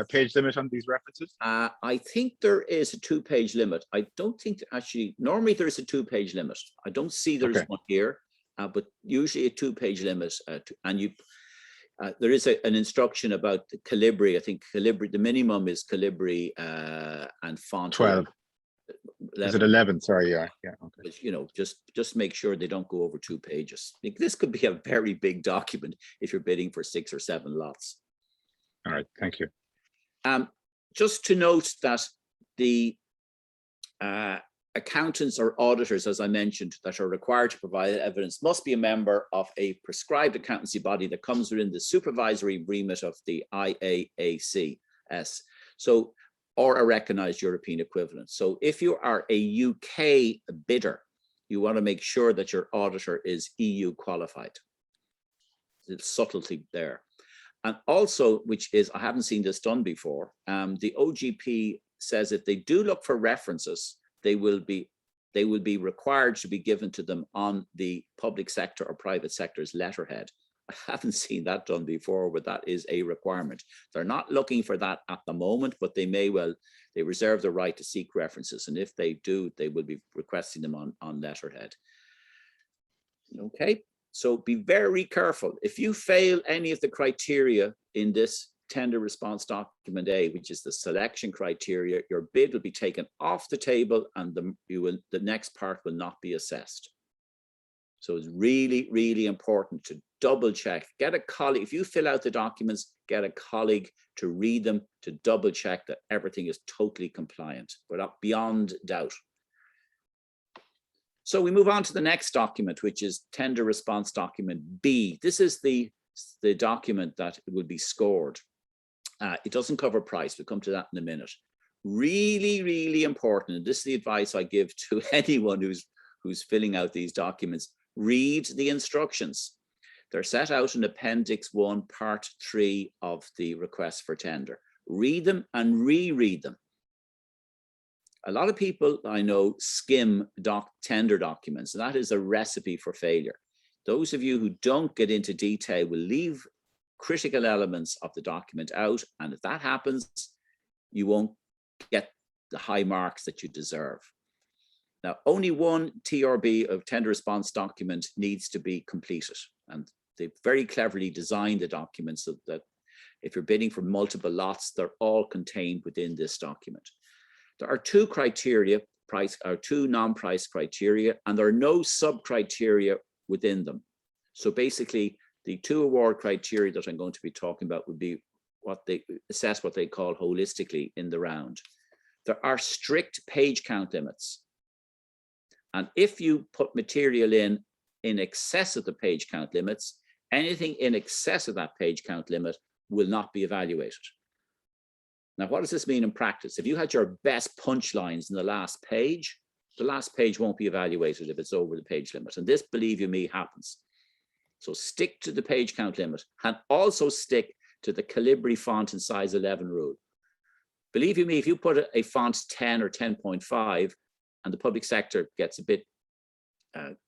page limit on these references? I think there is a 2-page limit. I don't think actually, normally there is a 2-page limit. I don't see there's one here, but usually a 2-page limit. And there is an instruction about the calibri. I think calibri, the minimum is calibri and font. 12. 11. Is it 11? Sorry, yeah. Okay. But, you know, just make sure they don't go over 2 pages. This could be a very big document if you're bidding for 6 or 7 lots. All right, thank you. Just to note that the accountants or auditors, as I mentioned, that are required to provide evidence must be a member of a prescribed accountancy body that comes within the supervisory remit of the IAACS. So, or a recognized European equivalent. So if you are a UK bidder, you want to make sure that your auditor is EU qualified. There's subtlety there. And also, which is, I haven't seen this done before, the OGP says if they do look for references, they will be required to be given to them on the public sector or private sector's letterhead. I haven't seen that done before, but that is a requirement. They're not looking for that at the moment, but they reserve the right to seek references. And if they do, they will be requesting them on letterhead. Okay, so be very careful. If you fail any of the criteria in this tender response document A, which is the selection criteria, your bid will be taken off the table and the next part will not be assessed. So it's really, really important to double check. Get a colleague, if you fill out the documents, get a colleague to read them, to double check that everything is totally compliant, but beyond doubt. So we move on to the next document, which is tender response document B. This is the the document that will be scored. It doesn't cover price. We'll come to that in a minute. Really, really important. And this is the advice I give to anyone who's filling out these documents. Read the instructions. They're set out in Appendix 1, Part 3 of the request for tender. Read them and reread them. A lot of people I know skim tender documents, and that is a recipe for failure. Those of you who don't get into detail will leave critical elements of the document out, and if that happens, you won't get the high marks that you deserve. Now, only one TRB of tender response document needs to be completed, and they've very cleverly designed the document so that if you're bidding for multiple lots, they're all contained within this document. There are two criteria, two non-price criteria, and there are no sub-criteria within them. So basically, the two award criteria that I'm going to be talking about would be what they assess what they call holistically in the round. There are strict page count limits. And if you put material in excess of the page count limits, anything in excess of that page count limit will not be evaluated. Now, what does this mean in practice? If you had your best punchlines in the last page won't be evaluated if it's over the page limit. And this, believe you me, happens. So stick to the page count limit and also stick to the Calibri font and size 11 rule. Believe you me, if you put a font 10 or 10.5 and the public sector gets a bit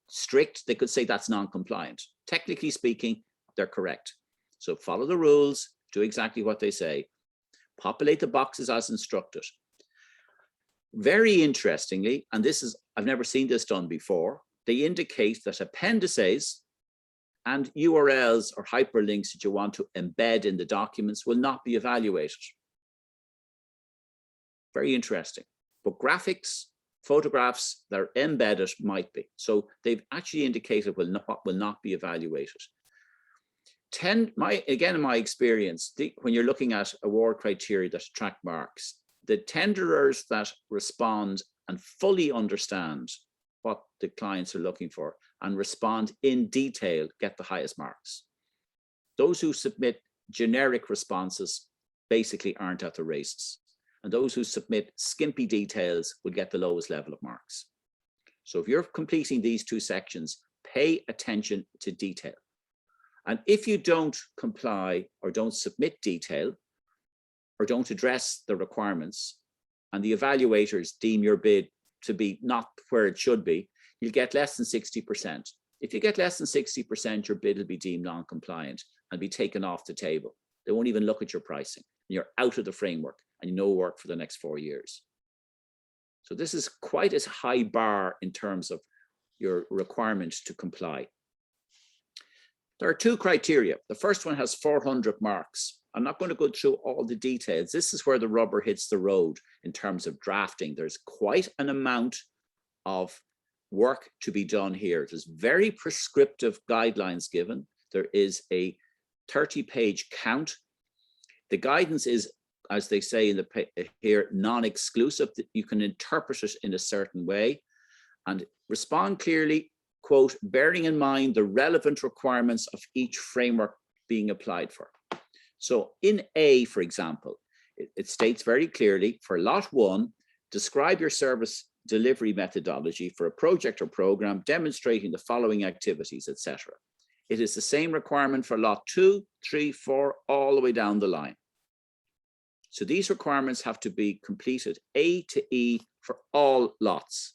strict, they could say that's non-compliant. Technically speaking, they're correct. So follow the rules, do exactly what they say. Populate the boxes as instructed. Very interestingly, and this is, I've never seen this done before, they indicate that appendices and URLs or hyperlinks that you want to embed in the documents will not be evaluated. Very interesting. But graphics, photographs that are embedded might be. So they've actually indicated what will not be evaluated. Again, in my experience, when you're looking at award criteria that attract marks, the tenderers that respond and fully understand what the clients are looking for and respond in detail get the highest marks. Those who submit generic responses basically aren't at the races. And those who submit skimpy details will get the lowest level of marks. So if you're completing these two sections, pay attention to detail. And if you don't comply or don't submit detail or don't address the requirements and the evaluators deem your bid to be not where it should be, you'll get less than 60%. If you get less than 60%, your bid will be deemed non-compliant and be taken off the table. They won't even look at your pricing. You're out of the framework and no work for the next 4 years. So this is quite a high bar in terms of your requirement to comply. There are two criteria. The first one has 400 marks. I'm not going to go through all the details. This is where the rubber hits the road in terms of drafting. There's quite an amount of work to be done here. There's very prescriptive guidelines given. There is a 30-page count. The guidance is, as they say in here, non-exclusive, that you can interpret it in a certain way and respond clearly, quote, bearing in mind the relevant requirements of each framework being applied for. So in A, for example, it states very clearly for lot 1, describe your service delivery methodology for a project or program demonstrating the following activities, etc. It is the same requirement for lot 2, 3, 4, all the way down the line. So these requirements have to be completed A to E for all lots.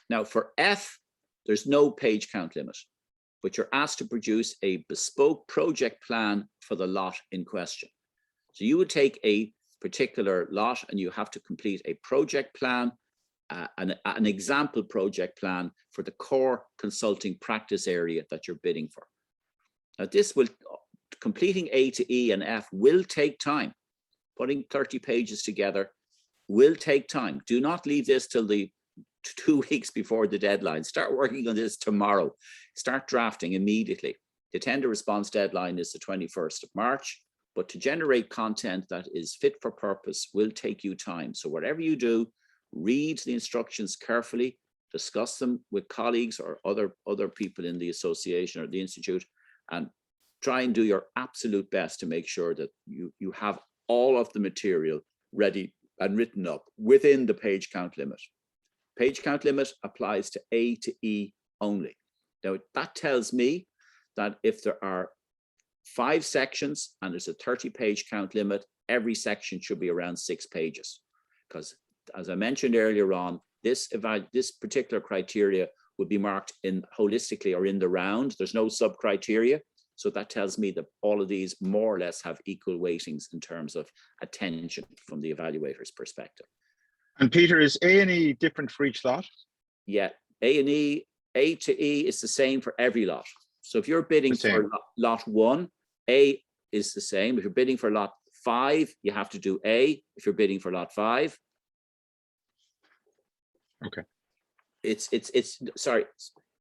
Now for F, there's no page count limit, but you're asked to produce a bespoke project plan for the lot in question. So you would take a particular lot and you have to complete a project plan, an example project plan for the core consulting practice area that you're bidding for. Now this will, completing A to E and F will take time. Putting 30 pages together will take time. Do not leave this till the 2 weeks before the deadline. Start working on this tomorrow. Start drafting immediately. The tender response deadline is the 21st of March, but to generate content that is fit for purpose will take you time. So whatever you do, read the instructions carefully, discuss them with colleagues or other people in the association or the institute, and try and do your absolute best to make sure that you have all of the material ready and written up within the page count limit. Page count limit applies to A to E only. Now, that tells me that if there are 5 sections and there's a 30-page count limit, every section should be around 6 pages. Because as I mentioned earlier on, this particular criteria would be marked in holistically or in the round. There's no sub-criteria. So that tells me that all of these more or less have equal weightings in terms of attention from the evaluator's perspective. And Peter, is A and E different for each lot? Yeah, A to E is the same for every lot. So if you're bidding for lot 1, A is the same. If you're bidding for lot 5, you have to do A. If you're bidding for lot 5, okay, it's sorry,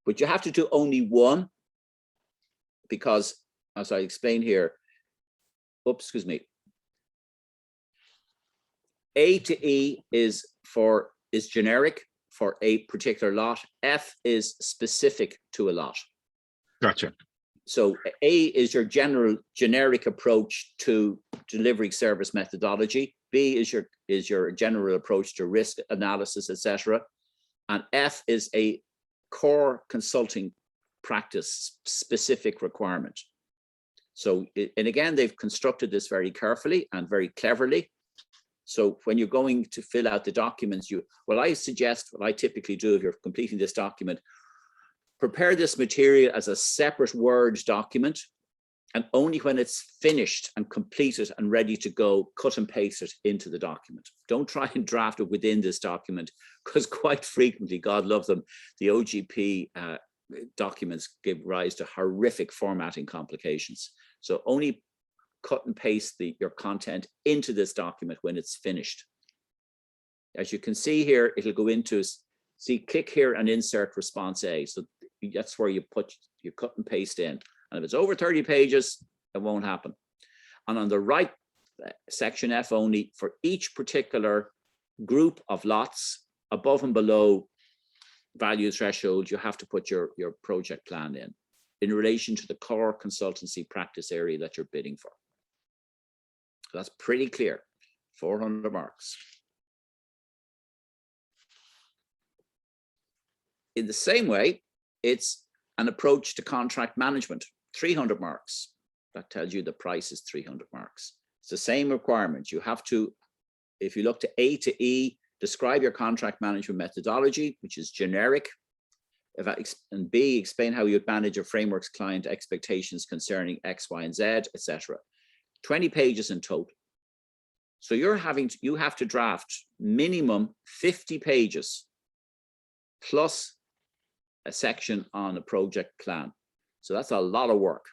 but you have to do only one, because as I explain here, oops, excuse me, A to E is generic for a particular lot. F is specific to a lot. Gotcha. So A is your generic approach to delivery service methodology. B is your general approach to risk analysis, etc. And F is a core consulting practice specific requirement. So, and again, they've constructed this very carefully and very cleverly. So when you're going to fill out the documents, what I typically do if you're completing this document, prepare this material as a separate Word document, and only when it's finished and completed and ready to go, cut and paste it into the document. Don't try and draft it within this document, because quite frequently, God love them, the OGP documents give rise to horrific formatting complications. So only cut and paste your content into this document when it's finished. As you can see here, it'll go into, click here and insert response A. So that's where you cut and paste in. And if it's over 30 pages, it won't happen. And on the right, section F only, for each particular group of lots, above and below value threshold, you have to put your project plan in relation to the core consultancy practice area that you're bidding for. So that's pretty clear, 400 marks. In the same way, it's an approach to contract management, 300 marks. That tells you the price is 300 marks. It's the same requirement. You have to, if you look to A to E, describe your contract management methodology, which is generic. And B, explain how you'd manage your framework's client expectations concerning X, Y, and Z, etc. 20 pages in total. So you have to draft minimum 50 pages plus a section on a project plan. So that's a lot of work,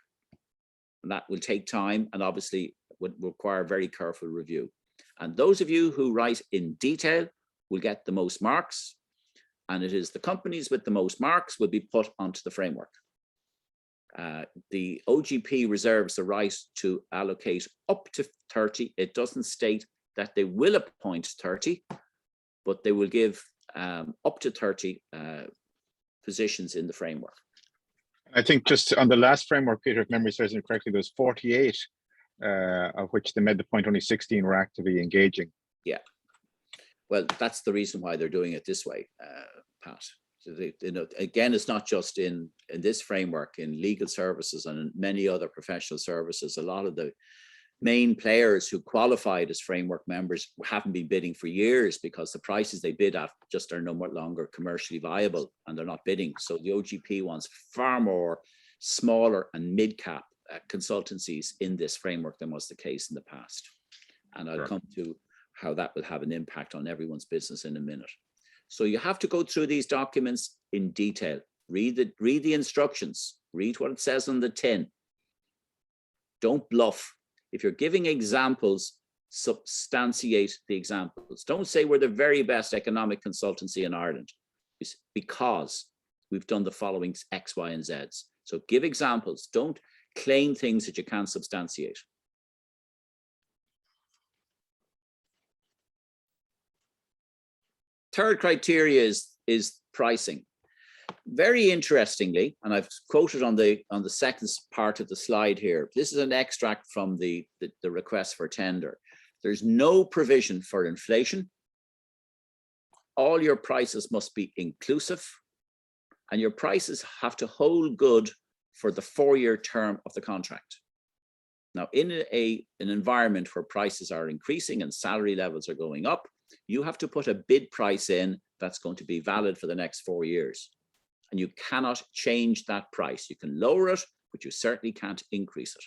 and that will take time and obviously would require very careful review. And those of you who write in detail will get the most marks, and it is the companies with the most marks will be put onto the framework. The OGP reserves the right to allocate up to 30. It doesn't state that they will appoint 30, but they will give up to 30 positions in the framework. I think just on the last framework, Peter, if memory serves me correctly, there's 48, of which they made the point only 16 were actively engaging. Yeah. Well, that's the reason why they're doing it this way, Pat. So again, it's not just in this framework, in legal services and in many other professional services. A lot of the main players who qualified as framework members haven't been bidding for years because the prices they bid at just are no longer commercially viable, and they're not bidding. So the OGP wants far more smaller and mid-cap consultancies in this framework than was the case in the past. And I'll come to how that will have an impact on everyone's business in a minute. So you have to go through these documents in detail. Read the instructions. Read what it says on the tin. Don't bluff. If you're giving examples, substantiate the examples. Don't say we're the very best economic consultancy in Ireland. It's because we've done the following X, Y, and Zs. So give examples. Don't claim things that you can't substantiate. Third criteria is pricing. Very interestingly, and I've quoted on the second part of the slide here, this is an extract from the request for tender. There's no provision for inflation. All your prices must be inclusive, and your prices have to hold good for the 4-year term of the contract. Now, in an environment where prices are increasing and salary levels are going up, you have to put a bid price in that's going to be valid for the next 4 years. And you cannot change that price. You can lower it, but you certainly can't increase it.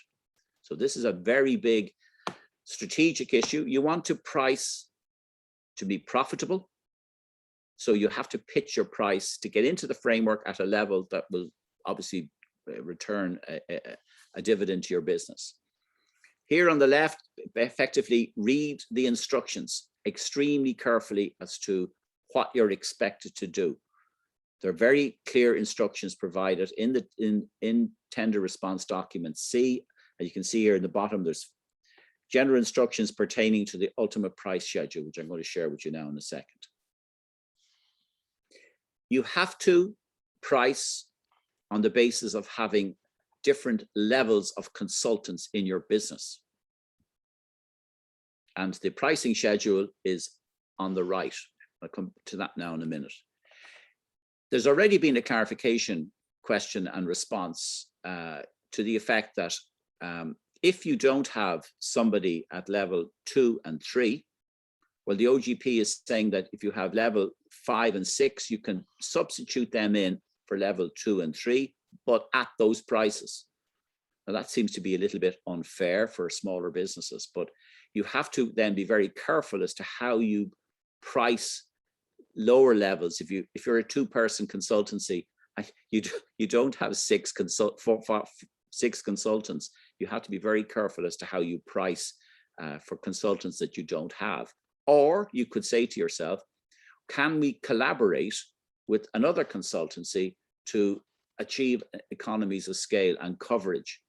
So this is a very big strategic issue. You want to price to be profitable. So you have to pitch your price to get into the framework at a level that will obviously return a dividend to your business. Here on the left, effectively read the instructions extremely carefully as to what you're expected to do. There are very clear instructions provided in tender response document C, and you can see here in the bottom, there's general instructions pertaining to the ultimate price schedule, which I'm going to share with you now in a second. You have to price on the basis of having different levels of consultants in your business. And the pricing schedule is on the right. I'll come to that now in a minute. There's already been a clarification question and response to the effect that if you don't have somebody at level 2 and 3, well, the OGP is saying that if you have level 5 and 6, you can substitute them in for level 2 and 3, but at those prices. Now, that seems to be a little bit unfair for smaller businesses, but you have to then be very careful as to how you price lower levels. If you're a 2-person consultancy, you don't have 6 consultants. You have to be very careful as to how you price for consultants that you don't have. Or you could say to yourself, can we collaborate with another consultancy to achieve economies of scale and coverage?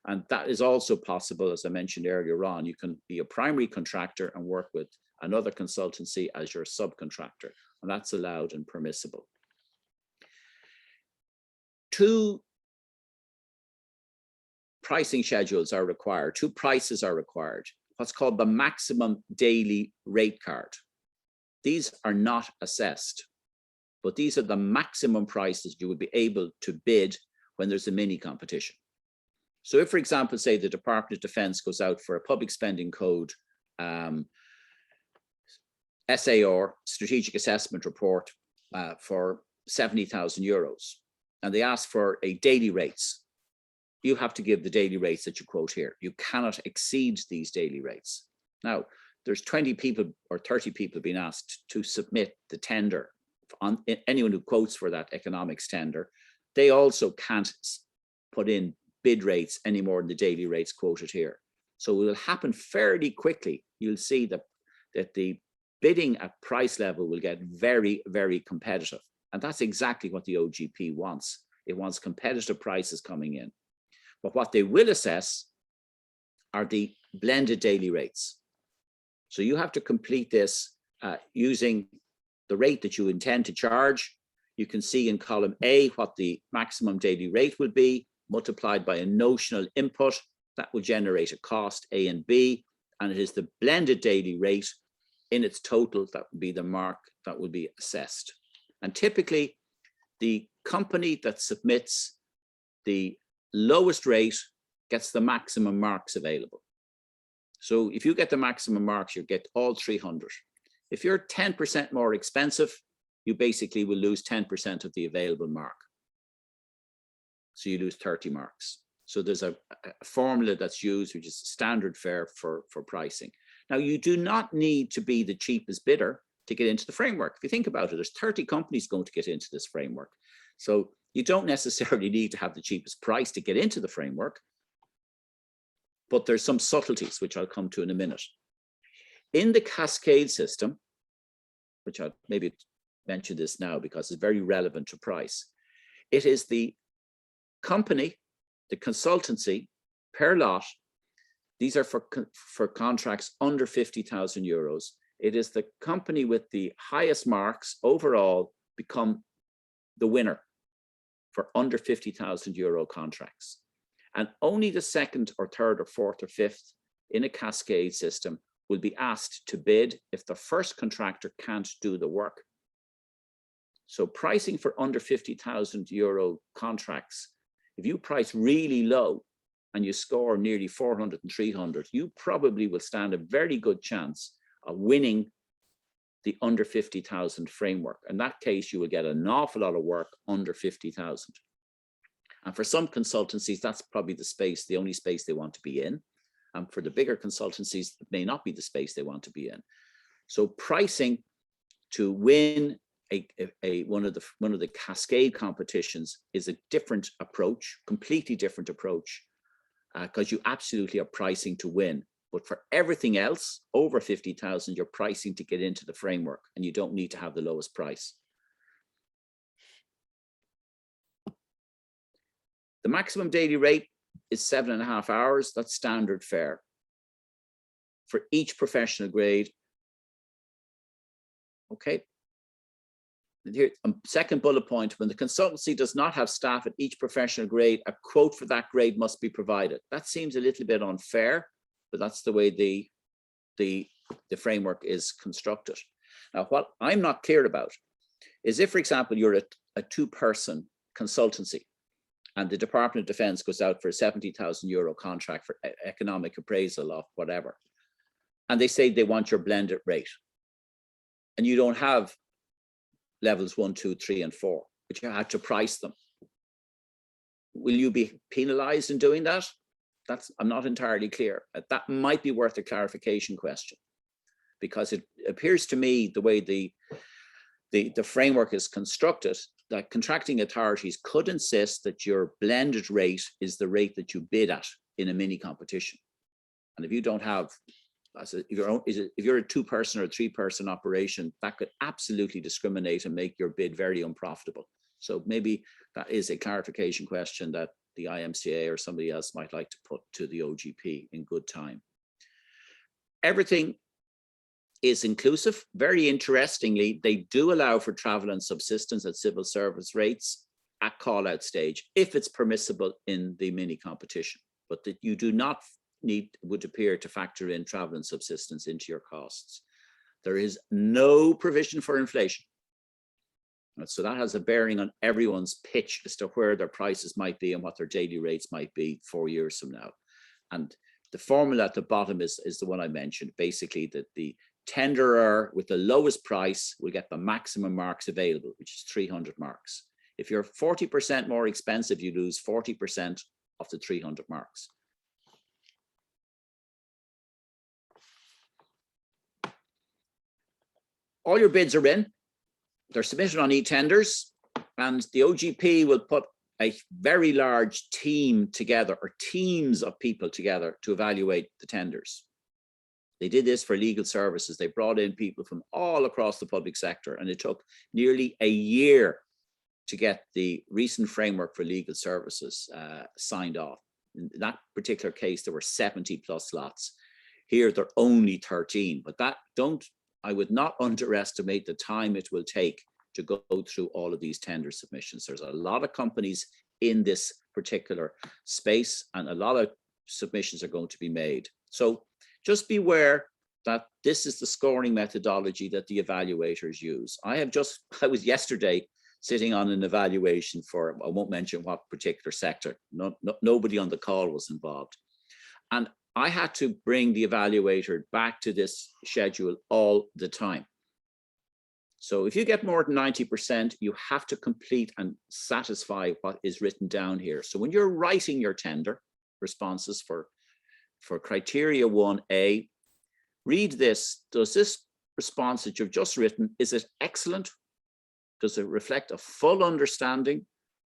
And that is also possible, as I mentioned earlier on. You can be a primary contractor and work with another consultancy as your subcontractor, and that's allowed and permissible. 2 pricing schedules are required, 2 prices are required, what's called the maximum daily rate card. These are not assessed, but these are the maximum prices you would be able to bid when there's a mini competition. So if, for example, say the Department of Defense goes out for a public spending code SAR, Strategic Assessment Report, for 70,000 euros, and they ask for a daily rates, you have to give the daily rates that you quote here. You cannot exceed these daily rates. Now, there's 20 people or 30 people being asked to submit the tender. On anyone who quotes for that economics tender, they also can't put in bid rates any more than the daily rates quoted here. So it will happen fairly quickly. You'll see that the bidding at price level will get very, very competitive. And that's exactly what the OGP wants. It wants competitive prices coming in. But what they will assess are the blended daily rates. So you have to complete this using the rate that you intend to charge. You can see in column A what the maximum daily rate will be, multiplied by a notional input. That will generate a cost A and B, and it is the blended daily rate in its total that will be the mark that will be assessed. And typically, the company that submits the lowest rate gets the maximum marks available. So if you get the maximum marks, you get all 300. If you're 10% more expensive, you basically will lose 10% of the available mark. So you lose 30 marks. So there's a formula that's used, which is standard fare for pricing. Now, you do not need to be the cheapest bidder to get into the framework. If you think about it, there's 30 companies going to get into this framework. So you don't necessarily need to have the cheapest price to get into the framework, but there's some subtleties, which I'll come to in a minute. In the Cascade system, which I'll maybe mention this now because it's very relevant to price, it is the company, the consultancy per lot. These are for contracts under 50,000 euros. It is the company with the highest marks overall become the winner for under 50,000 euro contracts. And only the second or third or fourth or fifth in a cascade system will be asked to bid if the first contractor can't do the work. So pricing for under 50,000 euro contracts, if you price really low and you score nearly 400 and 300, you probably will stand a very good chance of winning the under 50,000 framework. In that case, you will get an awful lot of work under 50,000. And for some consultancies, that's probably the only space they want to be in. And for the bigger consultancies, it may not be the space they want to be in. So pricing to win one of the cascade competitions is a different approach, completely different approach, because you absolutely are pricing to win. But for everything else over 50,000, you're pricing to get into the framework, and you don't need to have the lowest price. The maximum daily rate is 7.5 hours. That's standard fare for each professional grade. Okay. And here, second bullet point, when the consultancy does not have staff at each professional grade, a quote for that grade must be provided. That seems a little bit unfair, but that's the way the framework is constructed. Now, what I'm not clear about is if, for example, you're a two-person consultancy and the Department of Defense goes out for a 70,000 euro contract for economic appraisal of whatever, and they say they want your blended rate, and you don't have levels 1, 2, 3, and 4, but you had to price them. Will you be penalized in doing that? I'm not entirely clear. That might be worth a clarification question, because it appears to me the way the framework is constructed, that contracting authorities could insist that your blended rate is the rate that you bid at in a mini competition. And if you don't have, if you're a two-person or a three-person operation, that could absolutely discriminate and make your bid very unprofitable. So maybe that is a clarification question that the IMCA or somebody else might like to put to the OGP in good time. Everything is inclusive. Very interestingly, they do allow for travel and subsistence at civil service rates at call-out stage, if it's permissible in the mini competition, but that you do not need, would appear, to factor in travel and subsistence into your costs. There is no provision for inflation. So that has a bearing on everyone's pitch as to where their prices might be and what their daily rates might be 4 years from now. And the formula at the bottom is the one I mentioned, basically that the tenderer with the lowest price will get the maximum marks available, which is 300 marks. If you're 40% more expensive, you lose 40% of the 300 marks. All your bids are in. They're submitted on e-tenders, and the OGP will put a very large team together, or teams of people together, to evaluate the tenders. They did this for legal services. They brought in people from all across the public sector, and it took nearly a year to get the recent framework for legal services signed off. In that particular case, there were 70 plus lots. Here, there are only 13, but I would not underestimate the time it will take to go through all of these tender submissions. There's a lot of companies in this particular space, and a lot of submissions are going to be made. So just beware that this is the scoring methodology that the evaluators use. I was yesterday sitting on an evaluation for, I won't mention what particular sector, nobody on the call was involved. And I had to bring the evaluator back to this schedule all the time. So if you get more than 90%, you have to complete and satisfy what is written down here. So when you're writing your tender responses for criteria 1A, read this. Does this response that you've just written, is it excellent? Does it reflect a full understanding?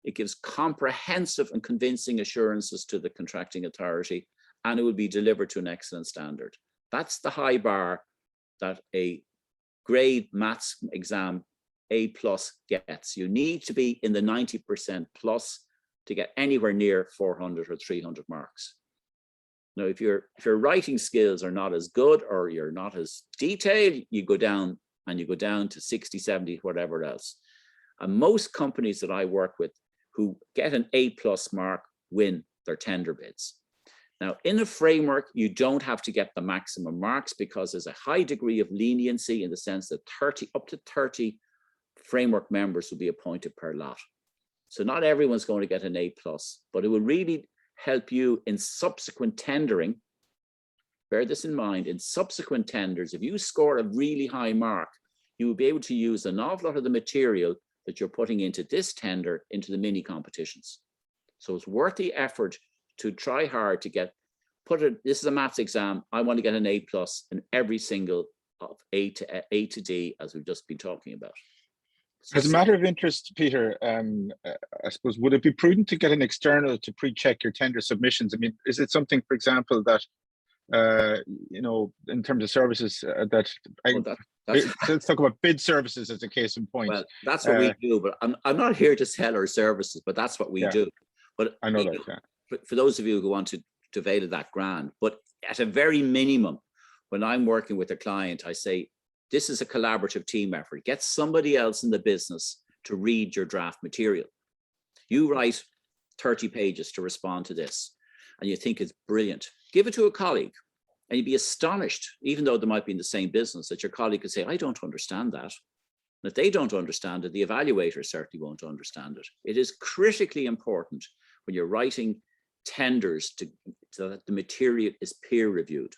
It gives comprehensive and convincing assurances to the contracting authority, and it will be delivered to an excellent standard. That's the high bar that a grade maths exam A+ gets. You need to be in the 90% plus to get anywhere near 400 or 300 marks. Now, if your writing skills are not as good, or you're not as detailed, you go down to 60, 70, whatever else. And most companies that I work with who get an A+ mark win their tender bids. Now, in a framework, you don't have to get the maximum marks because there's a high degree of leniency in the sense that up to 30 framework members will be appointed per lot. So not everyone's going to get an A+, but it will really help you in subsequent tendering. Bear this in mind, in subsequent tenders, if you score a really high mark, you will be able to use an awful lot of the material that you're putting into this tender into the mini competitions. So it's worth the effort to try hard to this is a maths exam. I want to get an A+ in every single of A to D, as we've just been talking about. So as a matter of interest, Peter, I suppose, would it be prudent to get an external to pre-check your tender submissions? I mean, is it something, for example, that, you know, in terms of services let's talk about bid services as a case in point. Well, that's what we do, but I'm not here to sell our services, but that's what we do. But I know that, for those of you who want to avail of that grant, but at a very minimum, when I'm working with a client, I say, this is a collaborative team effort. Get somebody else in the business to read your draft material. You write 30 pages to respond to this, and you think it's brilliant. Give it to a colleague, and you'd be astonished, even though they might be in the same business, that your colleague could say, I don't understand that. And if they don't understand it, the evaluator certainly won't understand it. It is critically important when you're writing tenders so that the material is peer reviewed.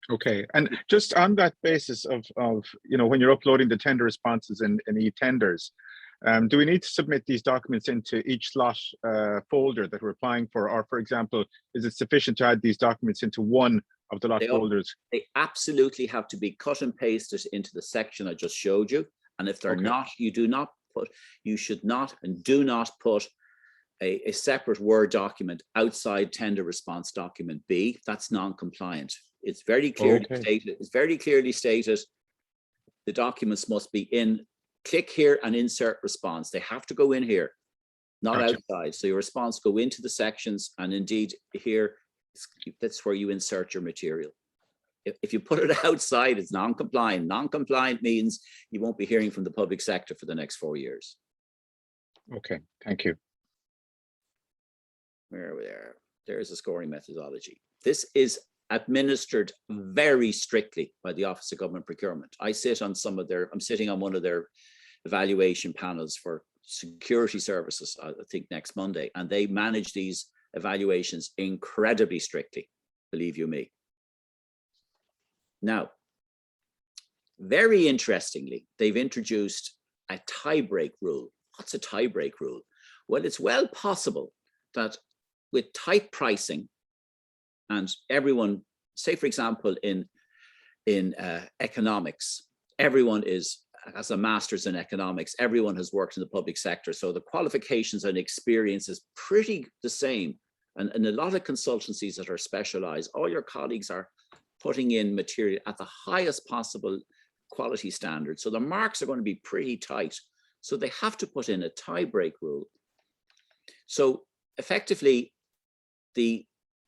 Okay, and just on that basis of you know, when you're uploading the tender responses in e-tenders, do we need to submit these documents into each slot folder that we're applying for, or for example, is it sufficient to add these documents into one of the lot folders? They absolutely have to be cut and pasted into the section I just showed you, and if they're not, you should not and do not put a separate Word document outside tender response document B. That's non-compliant. It's very clearly stated. It's very clearly stated. The documents must be in. Click here and insert response. They have to go in here, not outside. So your response go into the sections, and indeed here, that's where you insert your material. If you put it outside, it's non-compliant. Non-compliant means you won't be hearing from the public sector for the next 4 years. Okay, thank you. Where are we there? There's a scoring methodology. This is administered very strictly by the Office of Government Procurement. I'm sitting on one of their evaluation panels for security services, I think next Monday, and they manage these evaluations incredibly strictly, believe you me. Now, very interestingly, they've introduced a tie-break rule. What's a tie-break rule? Well, it's well possible that with tight pricing, and everyone, say for example, in economics, everyone has a master's in economics, everyone has worked in the public sector, so the qualifications and experience is pretty the same. And a lot of consultancies that are specialized, all your colleagues are putting in material at the highest possible quality standard. So the marks are going to be pretty tight. So they have to put in a tie-break rule. So effectively, the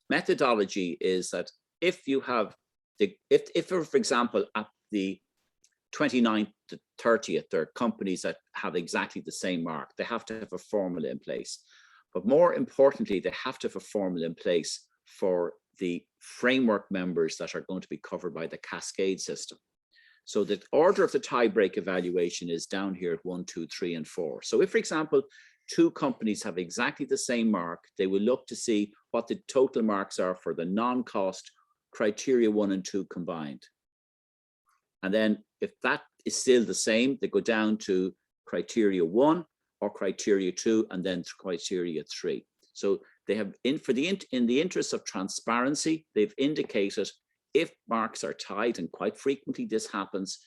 methodology is that if you have if for example, at the 29th to 30th, there are companies that have exactly the same mark, they have to have a formula in place. But more importantly, they have to have a formula in place for the framework members that are going to be covered by the Cascade system. So the order of the tie-break evaluation is down here at 1, 2, 3, and 4. So if, for example, 2 companies have exactly the same mark, they will look to see what the total marks are for the non-cost criteria 1 and 2 combined. And then if that is still the same, they go down to criteria 1 or criteria 2, and then criteria 3. So they have, in the interest of transparency, they've indicated if marks are tied, and quite frequently this happens,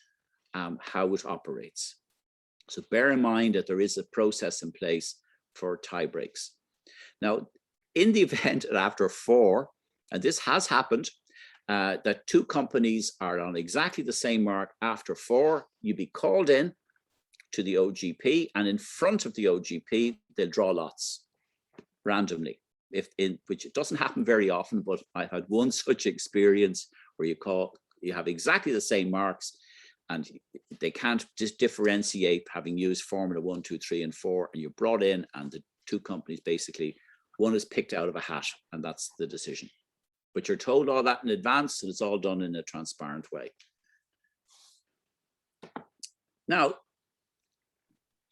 how it operates. So bear in mind that there is a process in place for tie breaks. Now, in the event that after 4, and this has happened, that 2 companies are on exactly the same mark after 4, you'll be called in to the OGP, and in front of the OGP, they'll draw lots randomly, which it doesn't happen very often, but I had one such experience where you have exactly the same marks, and they can't just differentiate having used Formula 1, 2, 3, and 4, and you're brought in, and the two companies basically, one is picked out of a hat, and that's the decision. But you're told all that in advance, and it's all done in a transparent way. Now,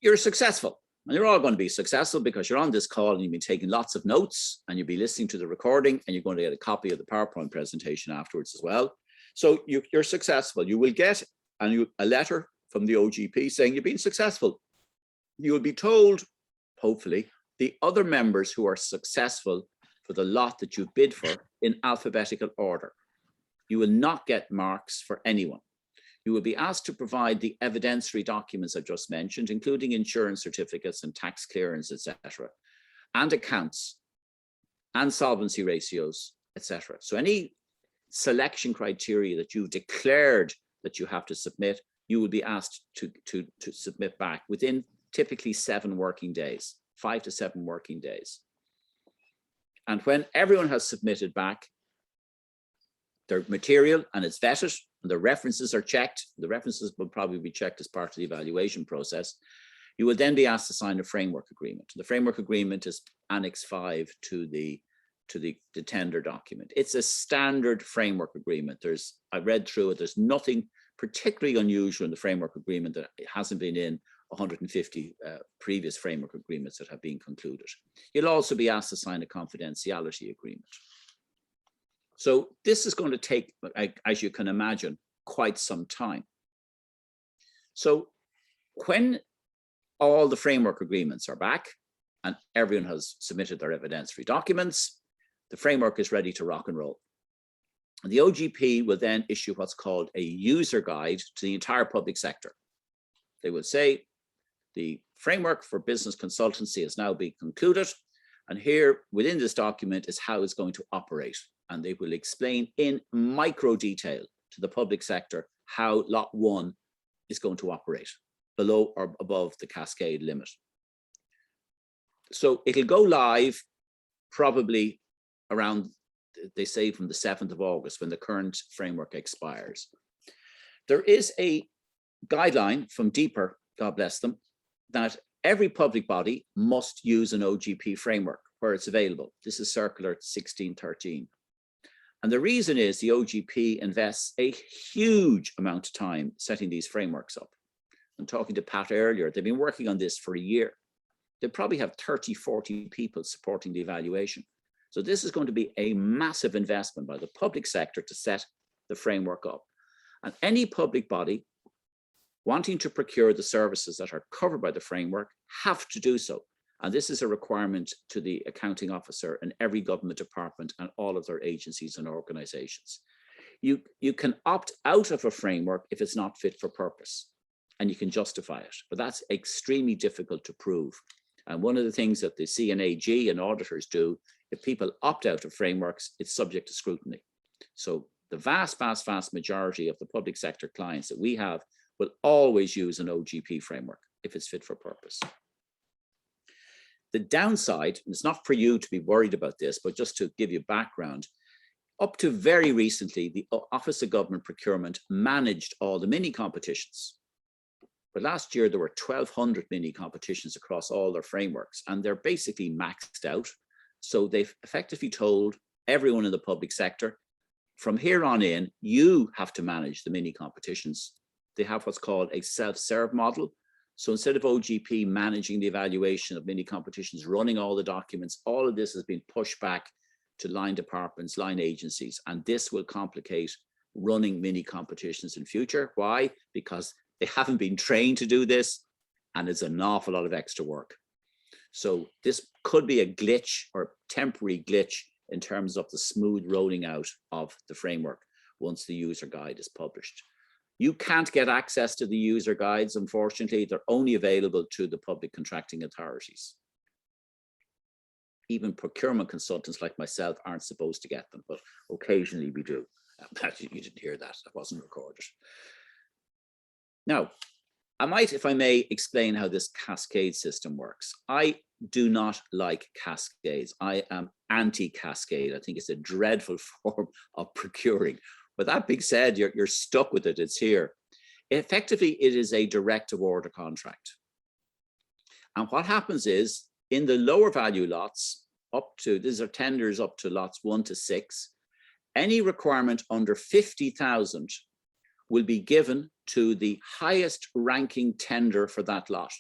you're successful, and you're all going to be successful because you're on this call and you've been taking lots of notes, and you'll be listening to the recording, and you're going to get a copy of the PowerPoint presentation afterwards as well. So you're successful. You will get a letter from the OGP saying you've been successful. You will be told, hopefully, the other members who are successful for the lot that you've bid for in alphabetical order. You will not get marks for anyone. You will be asked to provide the evidentiary documents I just mentioned, including insurance certificates and tax clearance, etc., and accounts and solvency ratios, etc. So any selection criteria that you've declared that you have to submit, you will be asked to submit back within typically 7 working days, 5 to 7 working days. And when everyone has submitted back their material and it's vetted, and the references are checked, the references will probably be checked as part of the evaluation process, you will then be asked to sign a framework agreement. The framework agreement is Annex 5 to the tender document. It's a standard framework agreement. I read through it, there's nothing particularly unusual in the framework agreement that it hasn't been in 150 previous framework agreements that have been concluded. You'll also be asked to sign a confidentiality agreement. So this is going to take, as you can imagine, quite some time. So when all the framework agreements are back and everyone has submitted their evidentiary documents, the framework is ready to rock and roll. And the OGP will then issue what's called a user guide to the entire public sector. They will say, the framework for business consultancy has now been concluded, and here within this document is how it's going to operate. And they will explain in micro detail to the public sector how Lot 1 is going to operate below or above the cascade limit. So it'll go live probably around, they say, from the 7th of August when the current framework expires. There is a guideline from DPER, God bless them, that every public body must use an OGP framework where it's available. This is Circular 1613. And the reason is the OGP invests a huge amount of time setting these frameworks up. I'm talking to Pat earlier, they've been working on this for a year. They probably have 30, 40 people supporting the evaluation. So this is going to be a massive investment by the public sector to set the framework up. And any public body wanting to procure the services that are covered by the framework have to do so. And this is a requirement to the accounting officer in every government department and all of their agencies and organizations. You can opt out of a framework if it's not fit for purpose, and you can justify it, but that's extremely difficult to prove. And one of the things that the CNAG and auditors do, if people opt out of frameworks, it's subject to scrutiny. So the vast majority of the public sector clients that we have will always use an OGP framework if it's fit for purpose. The downside, and it's not for you to be worried about this, but just to give you background, up to very recently, the Office of Government Procurement managed all the mini competitions. But last year, there were 1,200 mini competitions across all their frameworks, and they're basically maxed out. So they've effectively told everyone in the public sector, from here on in, you have to manage the mini competitions. They have what's called a self-serve model. So instead of OGP managing the evaluation of mini competitions, running all the documents, all of this has been pushed back to line departments, line agencies, and this will complicate running mini competitions in future. Why? Because they haven't been trained to do this, and it's an awful lot of extra work. So this could be a glitch or temporary glitch in terms of the smooth rolling out of the framework once the user guide is published. You can't get access to the user guides, unfortunately. They're only available to the public contracting authorities. Even procurement consultants like myself aren't supposed to get them, but occasionally we do. You didn't hear that, that wasn't recorded. Now, I might, if I may, explain how this Cascade system works. I do not like cascades. I am anti-cascade. I think it's a dreadful form of procuring. But that being said, you're stuck with it. It's here. effectively, it is a direct award contract. And what happens is, in the lower value lots, these are tenders up to lots 1 to 6, any requirement under 50,000 will be given to the highest ranking tender for that lot.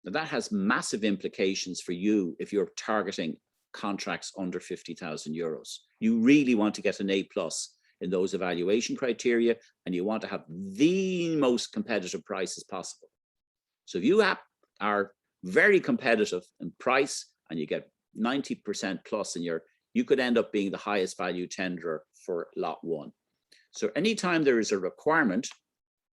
Now, that has massive implications for you if you're targeting contracts under 50,000 euros. You really want to get an A+ in those evaluation criteria, and you want to have the most competitive prices possible. So if you are very competitive in price and you get 90% plus in you could end up being the highest value tenderer for lot 1. So anytime there is a requirement,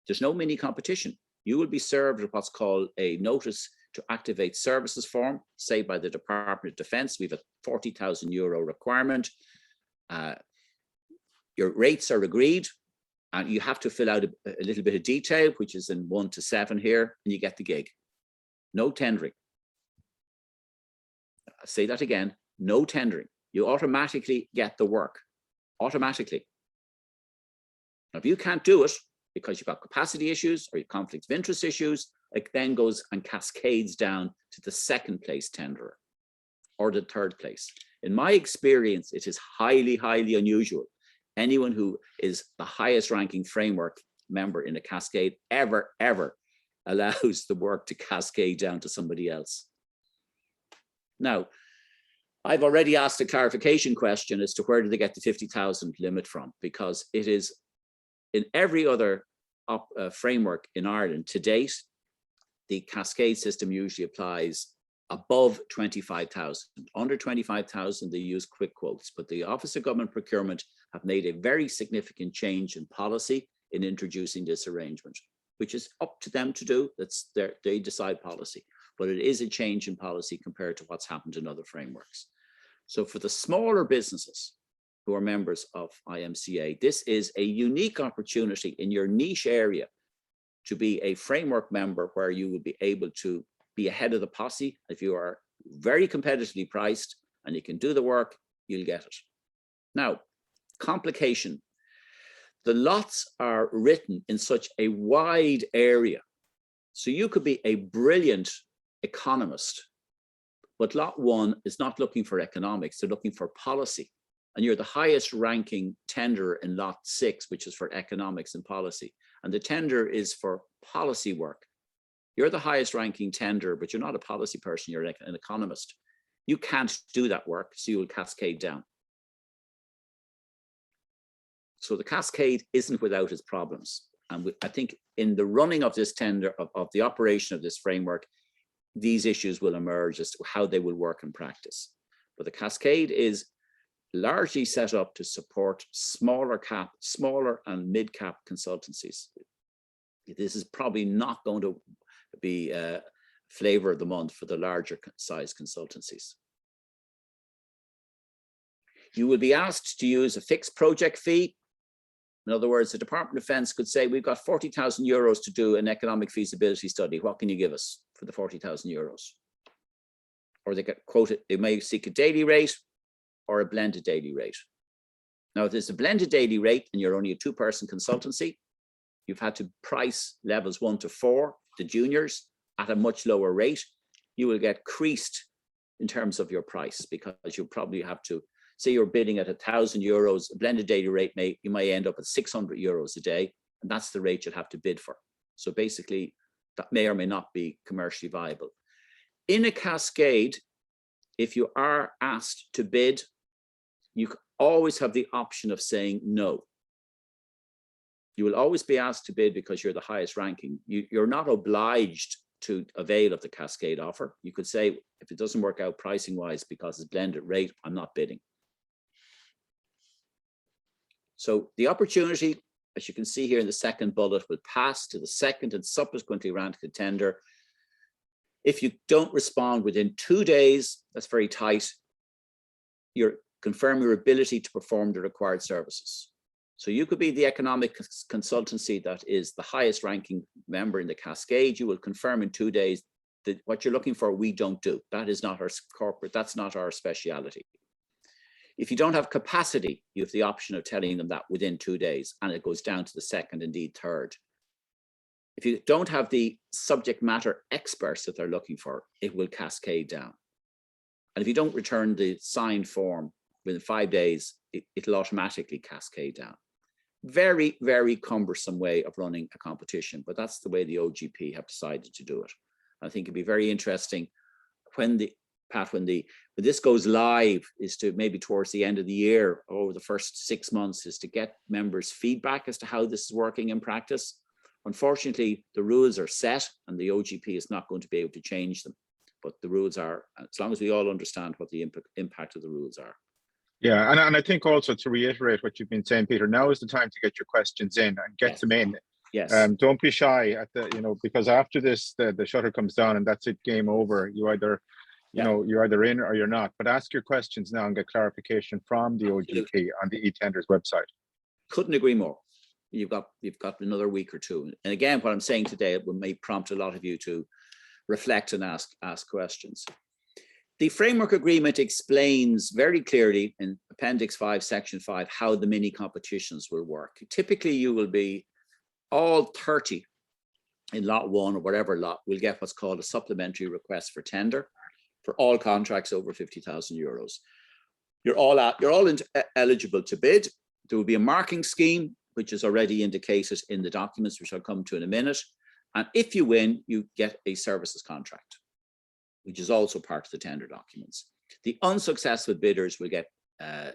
there's no mini competition. You will be served with what's called a notice to activate services form, say by the Department of Defense. We have a 40,000 euro requirement. Your rates are agreed, and you have to fill out a little bit of detail, which is in 1 to 7 here, and you get the gig. No tendering. I'll say that again, no tendering. You automatically get the work, automatically. Now, if you can't do it because you've got capacity issues or your conflict of interest issues, it then goes and cascades down to the 2nd place tenderer or the 3rd place. In my experience, it is highly, highly unusual. Anyone who is the highest ranking framework member in a cascade ever allows the work to cascade down to somebody else. Now, I've already asked a clarification question as to where do they get the 50,000 limit from, because it is in every other framework in Ireland to date, the Cascade system usually applies above 25,000. Under 25,000, they use quick quotes, but the Office of Government Procurement have made a very significant change in policy in introducing this arrangement, which is up to them to do. They decide policy, but it is a change in policy compared to what's happened in other frameworks. So for the smaller businesses who are members of IMCA, this is a unique opportunity in your niche area to be a framework member where you will be able to be ahead of the posse. If you are very competitively priced and you can do the work, you'll get it. Now, complication. The lots are written in such a wide area. So you could be a brilliant economist, but lot 1 is not looking for economics, they're looking for policy. And you're the highest ranking tenderer in lot 6, which is for economics and policy. And the tender is for policy work. You're the highest ranking tenderer, but you're not a policy person, you're an economist. You can't do that work, so you will cascade down. So the cascade isn't without its problems. And I think in the running of this tender, of the operation of this framework, these issues will emerge as to how they will work in practice. But the cascade is largely set up to support smaller and mid-cap consultancies. This is probably not going to be flavor of the month for the larger size consultancies. You will be asked to use a fixed project fee. In other words, the Department of Defense could say, we've got 40,000 euros to do an economic feasibility study. What can you give us for the 40,000 euros? Or they get quoted, they may seek a daily rate or a blended daily rate. Now, if there's a blended daily rate and you're only a 2-person consultancy, you've had to price levels 1 to 4, the juniors, at a much lower rate. You will get creased in terms of your price, because you'll probably have to, say you're bidding at 1,000 euros, a blended daily rate, you may end up at 600 euros a day, and that's the rate you'll have to bid for. So basically, that may or may not be commercially viable. In a cascade, if you are asked to bid, you always have the option of saying no. You will always be asked to bid because you're the highest ranking. You're not obliged to avail of the cascade offer. You could say, if it doesn't work out pricing wise because it's blended rate, I'm not bidding. So the opportunity, as you can see here in the 2nd bullet, will pass to the 2nd and subsequently ranking tender. If you don't respond within 2 days, that's very tight, you confirm your ability to perform the required services. So you could be the economic consultancy that is the highest ranking member in the cascade. You will confirm in 2 days that what you're looking for, we don't do. That is not our corporate, that's not our speciality. If you don't have capacity, you have the option of telling them that within 2 days, and it goes down to the second, indeed third. If you don't have the subject matter experts that they're looking for, it will cascade down. And if you don't return the signed form within 5 days, it'll automatically cascade down. Very, very cumbersome way of running a competition, but that's the way the OGP have decided to do it. I think it'd be very interesting when this goes live, is to maybe towards the end of the year, over the first 6 months, is to get members' feedback as to how this is working in practice. Unfortunately, the rules are set and the OGP is not going to be able to change them. But the rules are, as long as we all understand what the impact of the rules are. Yeah, and I think also to reiterate what you've been saying, Peter, now is the time to get your questions in and get them in. Yes. Don't be shy at because after this, the shutter comes down and that's it, game over. You either, you're either in or you're not. But ask your questions now and get clarification from the OGP on the eTenders website. Couldn't agree more. You've got another week or two. And again, what I'm saying today, it may prompt a lot of you to reflect and ask questions. The framework agreement explains very clearly in Appendix 5, Section 5, how the mini competitions will work. Typically, you will be all 30 in lot 1 or whatever lot will get what's called a supplementary request for tender for all contracts over 50,000 euros. You're all eligible to bid. There will be a marking scheme, which is already indicated in the documents, which I'll come to in a minute. And if you win, you get a services contract, which is also part of the tender documents. The unsuccessful bidders will get a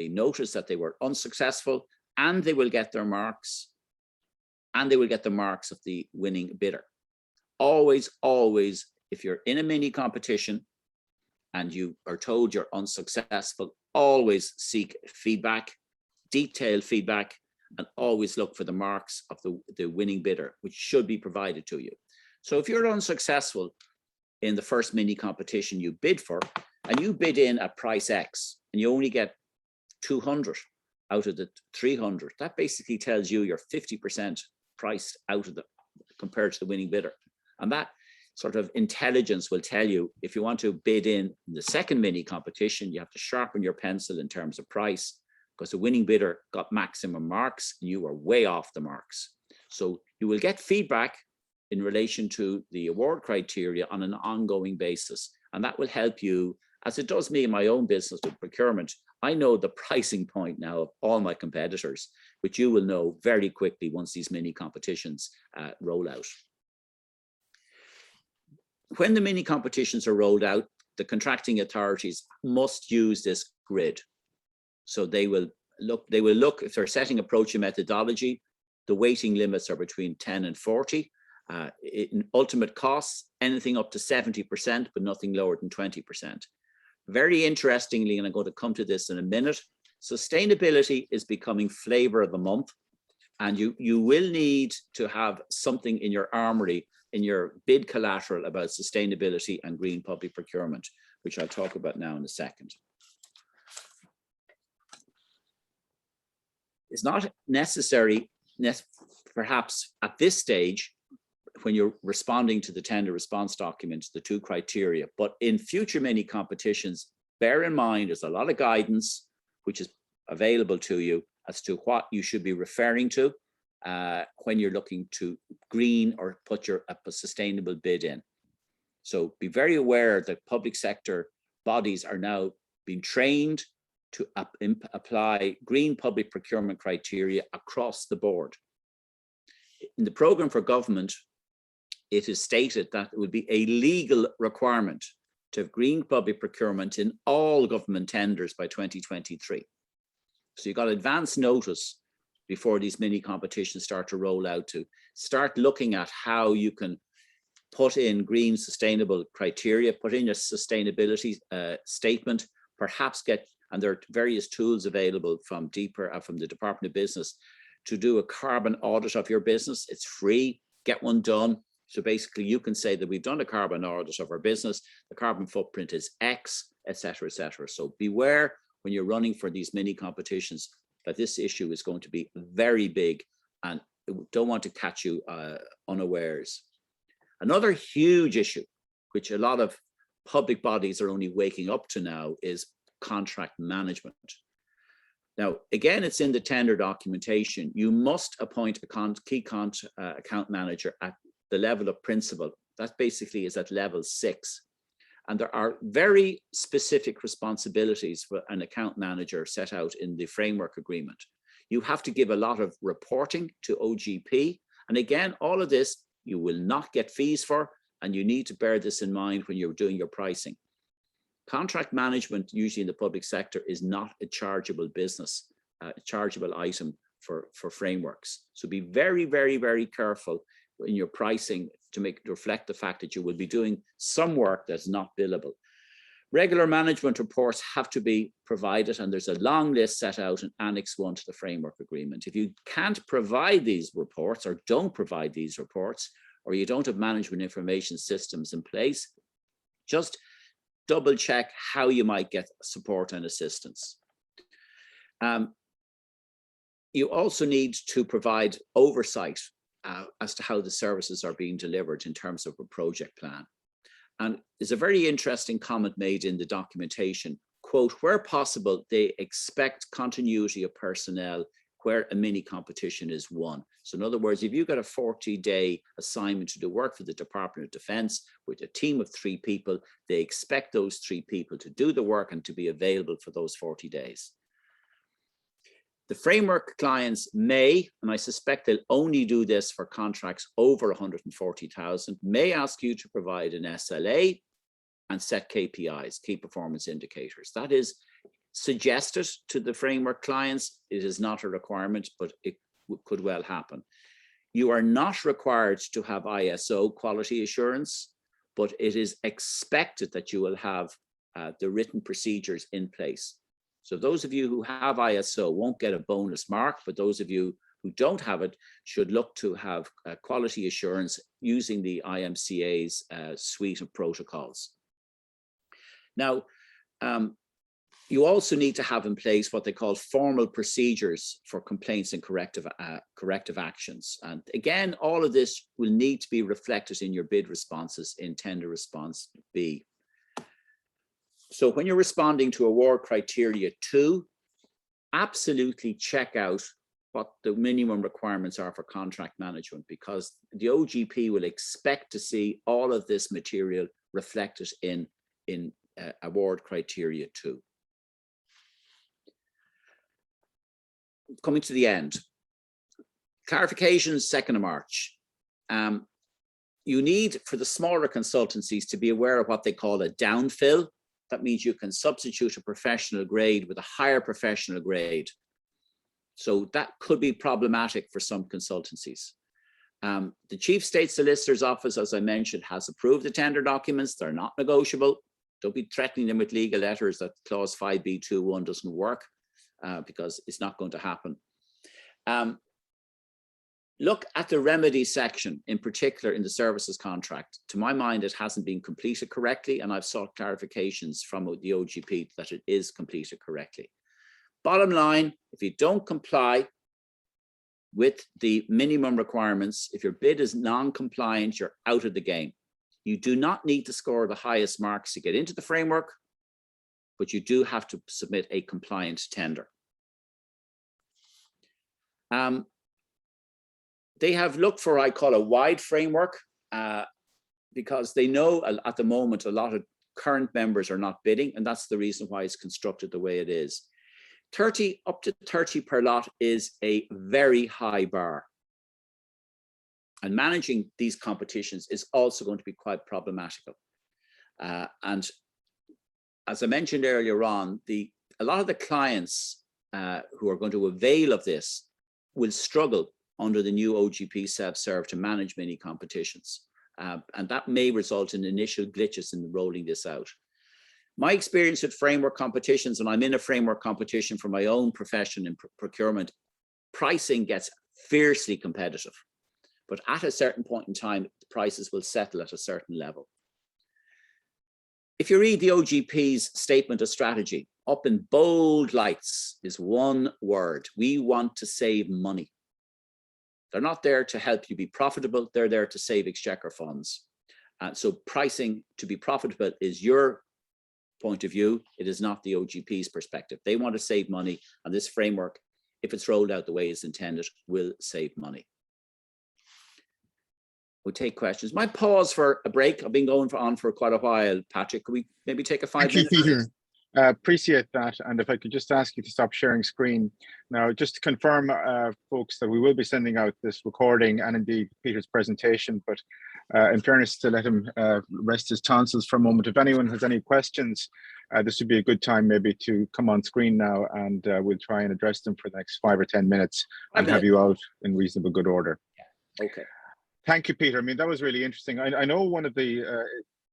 notice that they were unsuccessful, and they will get their marks, and they will get the marks of the winning bidder. Always, always, if you're in a mini competition and you are told you're unsuccessful, always seek feedback, detailed feedback, and always look for the marks of the winning bidder, which should be provided to you. So if you're unsuccessful in the first mini competition you bid for, and you bid in at price X, and you only get 200 out of the 300, that basically tells you you're 50% priced out of compared to the winning bidder. And that sort of intelligence will tell you, if you want to bid in the second mini competition, you have to sharpen your pencil in terms of price, because the winning bidder got maximum marks and you were way off the marks. So you will get feedback in relation to the award criteria on an ongoing basis. And that will help you, as it does me in my own business with procurement. I know the pricing point now of all my competitors, which you will know very quickly once these mini competitions roll out. When the mini competitions are rolled out, the contracting authorities must use this grid. So they will look, if they're setting approach and methodology, the weighting limits are between 10 and 40. In ultimate costs, anything up to 70%, but nothing lower than 20%. Very interestingly, and I'm going to come to this in a minute, sustainability is becoming flavor of the month. And you will need to have something in your armory, in your bid collateral about sustainability and green public procurement, which I'll talk about now in a second. It's not necessary, perhaps at this stage, when you're responding to the tender response documents, the 2 criteria, but in future mini competitions, bear in mind there's a lot of guidance which is available to you as to what you should be referring to when you're looking to green or put a sustainable bid in. So be very aware that public sector bodies are now being trained to apply green public procurement criteria across the board. In the program for government, it is stated that it would be a legal requirement to have green public procurement in all government tenders by 2023. So you got advance notice before these mini competitions start to roll out, to start looking at how you can put in green sustainable criteria, put in your sustainability statement, perhaps and there are various tools available from from the Department of Business to do a carbon audit of your business. It's free, get one done. So basically you can say that we've done a carbon audit of our business, the carbon footprint is X, et cetera, et cetera. So beware when you're running for these mini competitions that this issue is going to be very big and don't want to catch you unawares. Another huge issue, which a lot of public bodies are only waking up to now, is contract management. Now, again, it's in the tender documentation. You must appoint a key account manager at the level of principal. That basically is at level 6. And there are very specific responsibilities for an account manager set out in the framework agreement. You have to give a lot of reporting to OGP. And again, all of this you will not get fees for, and you need to bear this in mind when you're doing your pricing. Contract management, usually in the public sector, is not a chargeable business, a chargeable item for frameworks. So be very, very, very careful in your pricing to reflect the fact that you will be doing some work that's not billable. Regular management reports have to be provided, and there's a long list set out in Annex 1 to the framework agreement. If you can't provide these reports or don't provide these reports, or you don't have management information systems in place, just double check how you might get support and assistance. You also need to provide oversight as to how the services are being delivered in terms of a project plan. And there's a very interesting comment made in the documentation, quote, where possible, they expect continuity of personnel where a mini competition is won. So in other words, if you've got a 40-day assignment to do work for the Department of Defense with a team of 3 people, they expect those 3 people to do the work and to be available for those 40 days. The framework clients may, and I suspect they'll only do this for contracts over 140,000, may ask you to provide an SLA and set KPIs, key performance indicators. That is suggested to the framework clients. It is not a requirement, but it could well happen. You are not required to have ISO quality assurance, but it is expected that you will have the written procedures in place. So those of you who have ISO won't get a bonus mark, but those of you who don't have it should look to have quality assurance using the IMCA's suite of protocols. Now, you also need to have in place what they call formal procedures for complaints and corrective actions. And again, all of this will need to be reflected in your bid responses in Tender Response B. So when you're responding to award criteria 2, absolutely check out what the minimum requirements are for contract management, because the OGP will expect to see all of this material reflected in award criteria 2. Coming to the end. Clarifications 2nd of March. You need, for the smaller consultancies, to be aware of what they call a downfill. That means you can substitute a professional grade with a higher professional grade. So that could be problematic for some consultancies. The Chief State Solicitor's Office, as I mentioned, has approved the tender documents. They're not negotiable. Don't be threatening them with legal letters that clause 5B21 doesn't work, because it's not going to happen. Look at the remedy section, in particular in the services contract. To my mind, it hasn't been completed correctly, and I've sought clarifications from the OGP that it is completed correctly. Bottom line, if you don't comply with the minimum requirements, if your bid is non-compliant, you're out of the game. You do not need to score the highest marks to get into the framework, but you do have to submit a compliant tender. They have looked for, I call, a wide framework, because they know at the moment a lot of current members are not bidding, and that's the reason why it's constructed the way it is. 30 up to 30 per lot is a very high bar. And managing these competitions is also going to be quite problematical. And as I mentioned earlier on, a lot of the clients who are going to avail of this will struggle under the new OGP self-serve to manage mini competitions. And that may result in initial glitches in rolling this out. My experience with framework competitions, and I'm in a framework competition for my own profession in procurement, pricing gets fiercely competitive. But at a certain point in time, the prices will settle at a certain level. If you read the OGP's statement of strategy, up in bold lights is one word: we want to save money. They're not there to help you be profitable, they're there to save exchequer funds. So pricing to be profitable is your point of view. It is not the OGP's perspective. They want to save money, and this framework, if it's rolled out the way it's intended, will save money. We'll take questions. Might pause for a break. I've been going on for quite a while, Patrick. Could we maybe take a 5 minute? Thank you, Peter. Appreciate that. And if I could just ask you to stop sharing screen. Now, just to confirm, folks, that we will be sending out this recording and indeed Peter's presentation, but in fairness, to let him rest his tonsils for a moment, if anyone has any questions, this would be a good time maybe to come on screen now, and we'll try and address them for the next 5 or 10 minutes and have you out in reasonable good order. Yeah. Okay. Thank you, Peter. I mean, that was really interesting. I know one of the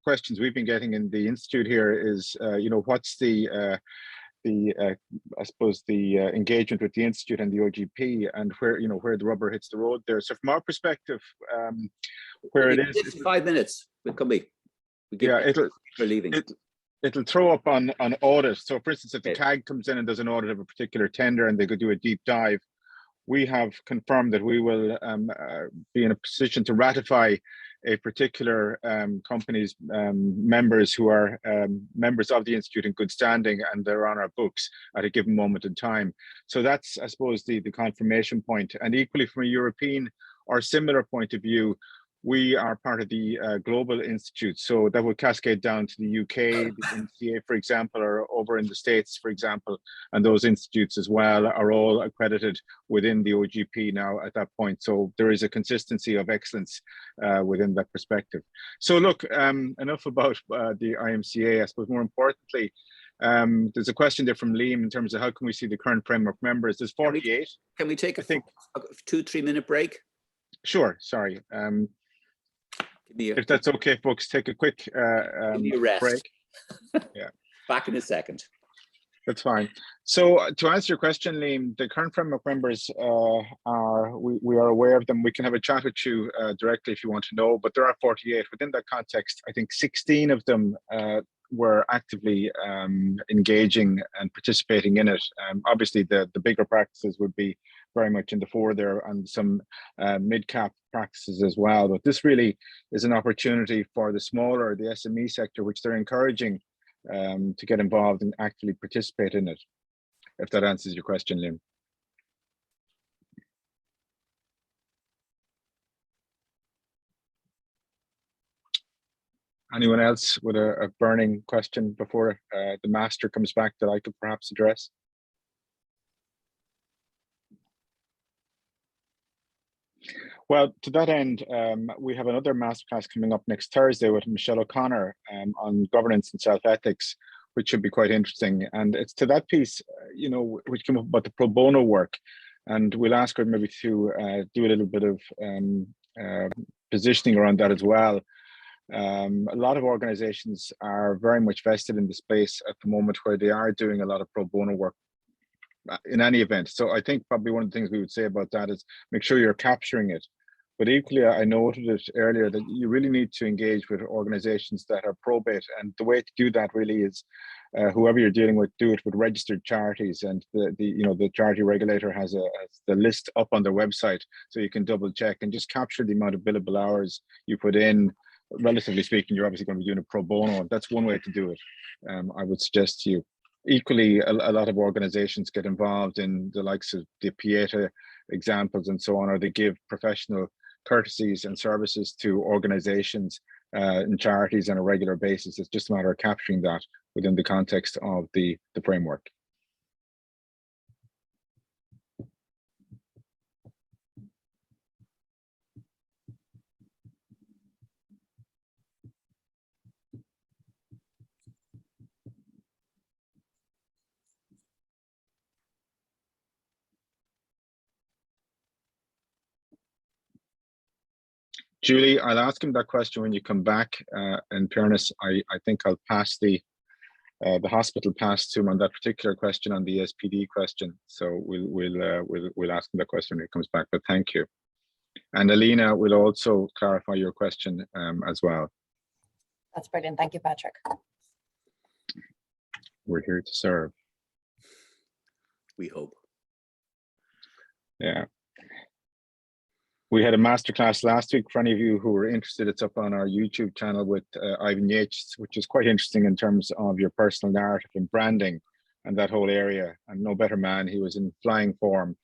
questions we've been getting in the Institute here is, you know, what's the I suppose the engagement with the Institute and the OGP, and where, you know, where the rubber hits the road there. So from our perspective, where it is, 5 minutes. We'll come back. Yeah, it'll throw up on audit. So for instance, if the CAG comes in and does an audit of a particular tender and they could do a deep dive, we have confirmed that we will be in a position to ratify a particular company's members who are members of the Institute in good standing, and they're on our books at a given moment in time. So that's, I suppose, the confirmation point. And equally from a European or similar point of view, we are part of the Global Institute. So that would cascade down to the UK, the IMCA, for example, or over in the States, for example, and those institutes as well are all accredited within the OGP now at that point. So there is a consistency of excellence within that perspective. So look, enough about the IMCA. I suppose more importantly, there's a question there from Liam in terms of how can we see the current framework members. There's 48. Can we take a 2-3 minute break? Sure, sorry. If that's okay, folks, take a quick break. Yeah, back in a second. That's fine. So to answer your question, Liam, the current framework members we are aware of them. We can have a chat with you directly if you want to know, but there are 48. Within that context, I think 16 of them were actively engaging and participating in it. Obviously, the bigger practices would be very much in the fore there, and some mid-cap practices as well. But this really is an opportunity for the smaller, the SME sector, which they're encouraging to get involved and actively participate in it, if that answers your question, Liam. Anyone else with a burning question before the master comes back that I could perhaps address? Well, to that end, we have another masterclass coming up next Thursday with Michelle O'Connor on governance and self-ethics, which should be quite interesting. And it's to that piece, you know, which came up about the pro bono work. And we'll ask her maybe to do a little bit of positioning around that as well. A lot of organizations are very much vested in the space at the moment where they are doing a lot of pro bono work in any event. So I think probably one of the things we would say about that is make sure you're capturing it. But equally, I noted it earlier that you really need to engage with organizations that are probate. And the way to do that really is whoever you're dealing with, do it with registered charities. And the charity regulator has the list up on their website, so you can double check and just capture the amount of billable hours you put in. Relatively speaking, you're obviously going to be doing a pro bono. That's one way to do it. I would suggest to you. Equally, a lot of organizations get involved in the likes of the Pieta examples and so on, or they give professional courtesies and services to organizations and charities on a regular basis. It's just a matter of capturing that within the context of the framework. Julie, I'll ask him that question when you come back. In fairness, I think I'll pass the hospital pass to him on that particular question, on the Espd question. So we'll ask him that question when he comes back. But thank you. And Alina will also clarify your question as well. That's brilliant. Thank you, Patrick. We're here to serve. We hope. Yeah. We had a masterclass last week. For any of you who were interested, it's up on our YouTube channel with Ivan Yates, which is quite interesting in terms of your personal narrative and branding and that whole area. And no better man, he was in flying form.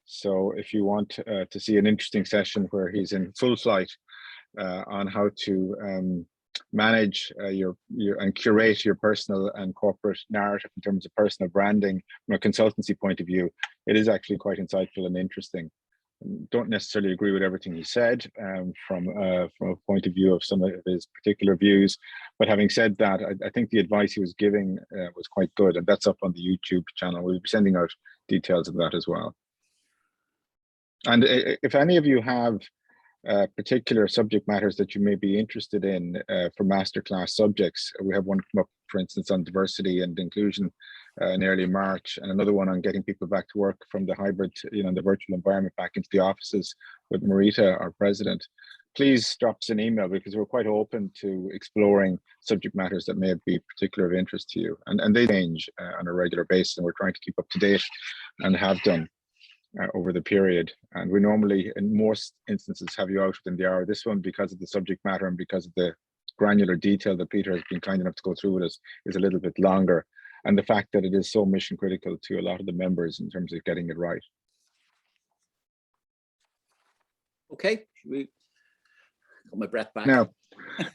So if you want to see an interesting session where he's in full flight on how to manage your and curate your personal and corporate narrative in terms of personal branding from a consultancy point of view, it is actually quite insightful and interesting. Don't necessarily agree with everything he said from a point of view of some of his particular views, but having said that, I think the advice he was giving was quite good, and that's up on the YouTube channel. We'll be sending out details of that as well. And if any of you have particular subject matters that you may be interested in for masterclass subjects, we have one come up, for instance, on diversity and inclusion in early March, and another one on getting people back to work from the hybrid, the virtual environment back into the offices with Marita, our president. Please drop us an email, because we're quite open to exploring subject matters that may be particular of interest to you. And they change on a regular basis, and we're trying to keep up to date and have done over the period. And we normally, in most instances, have you out within the hour. This one, because of the subject matter and because of the granular detail that Peter has been kind enough to go through with us, is a little bit longer. And the fact that it is so mission critical to a lot of the members in terms of getting it right. Okay, we got my breath back. Now,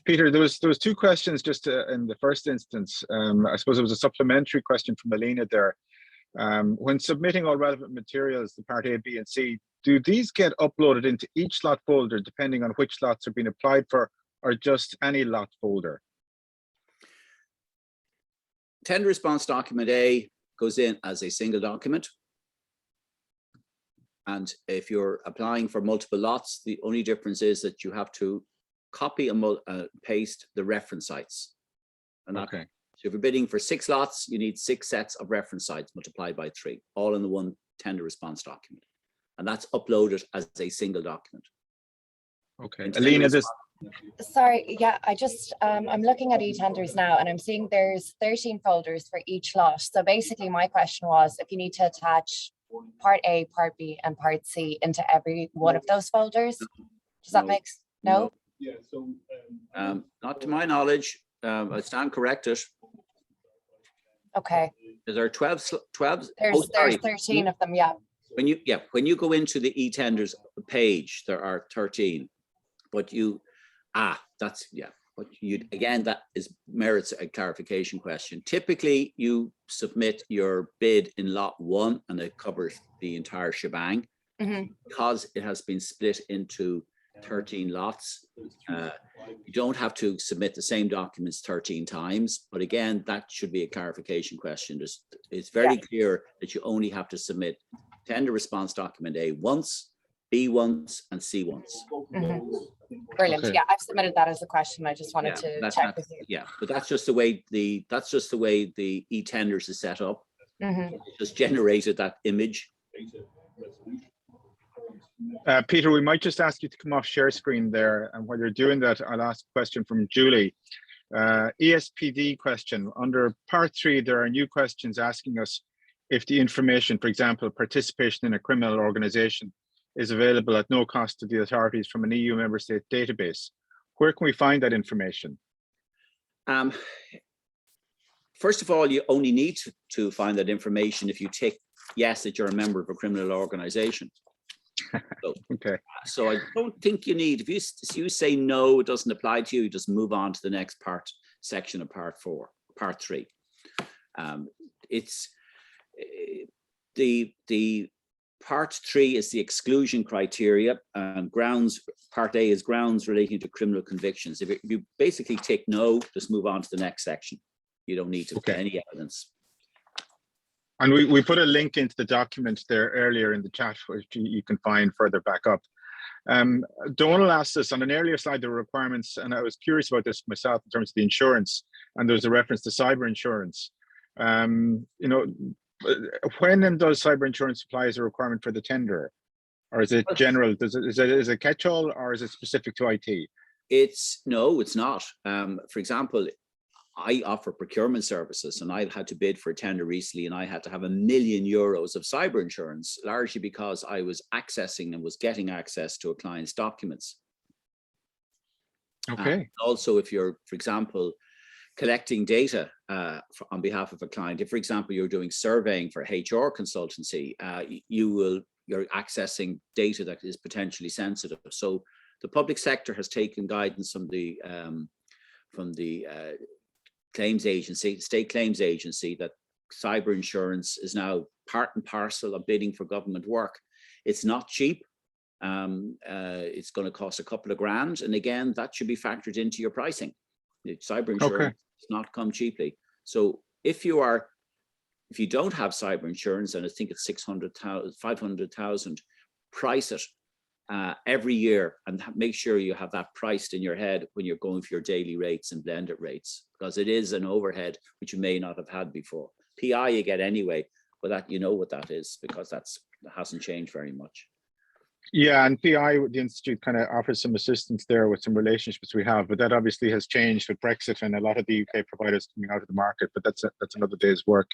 Peter, there was two questions just in the first instance. I suppose it was a supplementary question from Melina there. When submitting all relevant materials, the part A, B, and C, do these get uploaded into each lot folder depending on which lots are being applied for, or just any lot folder? Tender response document A goes in as a single document. And if you're applying for multiple lots, the only difference is that you have to copy and paste the reference sites. And that, okay. So if you're bidding for 6 lots, you need 6 sets of reference sites multiplied by 3, all in the one tender response document. And that's uploaded as a single document. Okay, Alina, this. Sorry, yeah, I just, I'm looking at e-tenders now, and I'm seeing there's 13 folders for each lot. So basically my question was, if you need to attach part A, part B, and part C into every one of those folders, does that make sense? No? Yeah, so not to my knowledge. I stand corrected. Okay. There are 12. There's 13 of them, yeah. When you go into the e-tenders page, there are 13, but but that merits a clarification question. Typically you submit your bid in lot 1 and it covers the entire shebang. Because it has been split into 13 lots. You don't have to submit the same documents 13 times, but again, that should be a clarification question. It's very clear that you only have to submit tender response document A once, B once, and C once. Brilliant. Okay. Yeah, I've submitted that as a question. I just wanted to check with you. Yeah, but that's just the way the e-tenders is set up. It just generated that image. Peter, we might just ask you to come off share screen there, and while you're doing that, I'll ask a question from Julie. ESPD question. Under part 3, there are new questions asking us if the information, for example, participation in a criminal organization, is available at no cost to the authorities from an EU member state database. Where can we find that information? First of all, you only need to find that information if you tick yes that you're a member of a criminal organization. So, okay. So I don't think you need, if you say no, it doesn't apply to you, you just move on to the next section of part 3. It's the part 3 is the exclusion criteria, and part A is grounds relating to criminal convictions. If you basically tick no, just move on to the next section. You don't need to put any evidence. And we put a link into the document there earlier in the chat, which you can find further back up. Donald asked us on an earlier slide, the requirements, and I was curious about this myself in terms of the insurance, and there's a reference to cyber insurance. When and does cyber insurance apply as a requirement for the tender? Or is it general? Is it catch-all, or is it specific to IT? No, it's not. For example, I offer procurement services, and I've had to bid for a tender recently, and I had to have €1 million of cyber insurance, largely because I was accessing and was getting access to a client's documents. Okay. Also, if you're, for example, collecting data on behalf of a client, if, for example, you're doing surveying for HR consultancy, you're accessing data that is potentially sensitive. So the public sector has taken guidance from the claims agency, state claims agency, that cyber insurance is now part and parcel of bidding for government work. It's not cheap. It's going to cost a couple of grand, and again, that should be factored into your pricing. Cyber insurance does not come cheaply. So if you don't have cyber insurance, and I think it's 500,000, price it every year, and make sure you have that priced in your head when you're going for your daily rates and blended rates, because it is an overhead which you may not have had before. PI you get anyway, but that, you know what that is, because that hasn't changed very much. Yeah, and PI, the Institute, kind of offers some assistance there with some relationships we have, but that obviously has changed with Brexit and a lot of the UK providers coming out of the market, but that's another day's work.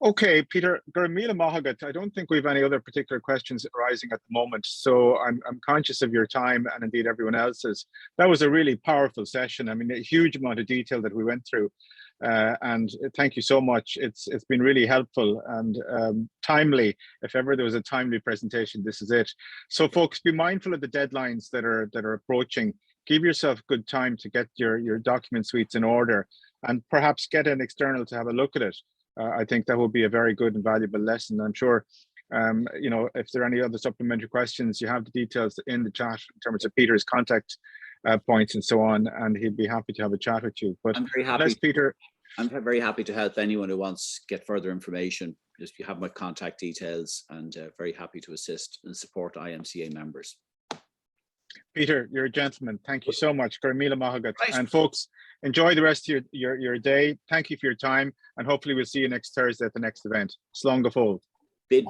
Okay, Peter, Gurmila Mahagat, I don't think we have any other particular questions arising at the moment, so I'm conscious of your time, and indeed everyone else's. That was a really powerful session. I mean, a huge amount of detail that we went through. And thank you so much. It's been really helpful and timely. If ever there was a timely presentation, this is it. So folks, be mindful of the deadlines that are approaching. Give yourself good time to get your document suites in order, and perhaps get an external to have a look at it. I think that will be a very good and valuable lesson. I'm sure, you know, if there are any other supplementary questions, you have the details in the chat in terms of Peter's contact points and so on, and he'd be happy to have a chat with you. But I'm very happy, Peter. I'm very happy to help anyone who wants to get further information. Just, you have my contact details, and very happy to assist and support IMCA members. Peter, you're a gentleman. Thank you so much. Gurmila Mahagat. Right. And folks, enjoy the rest of your day. Thank you for your time, and hopefully we'll see you next Thursday at the next event. Slán go fóill. Bid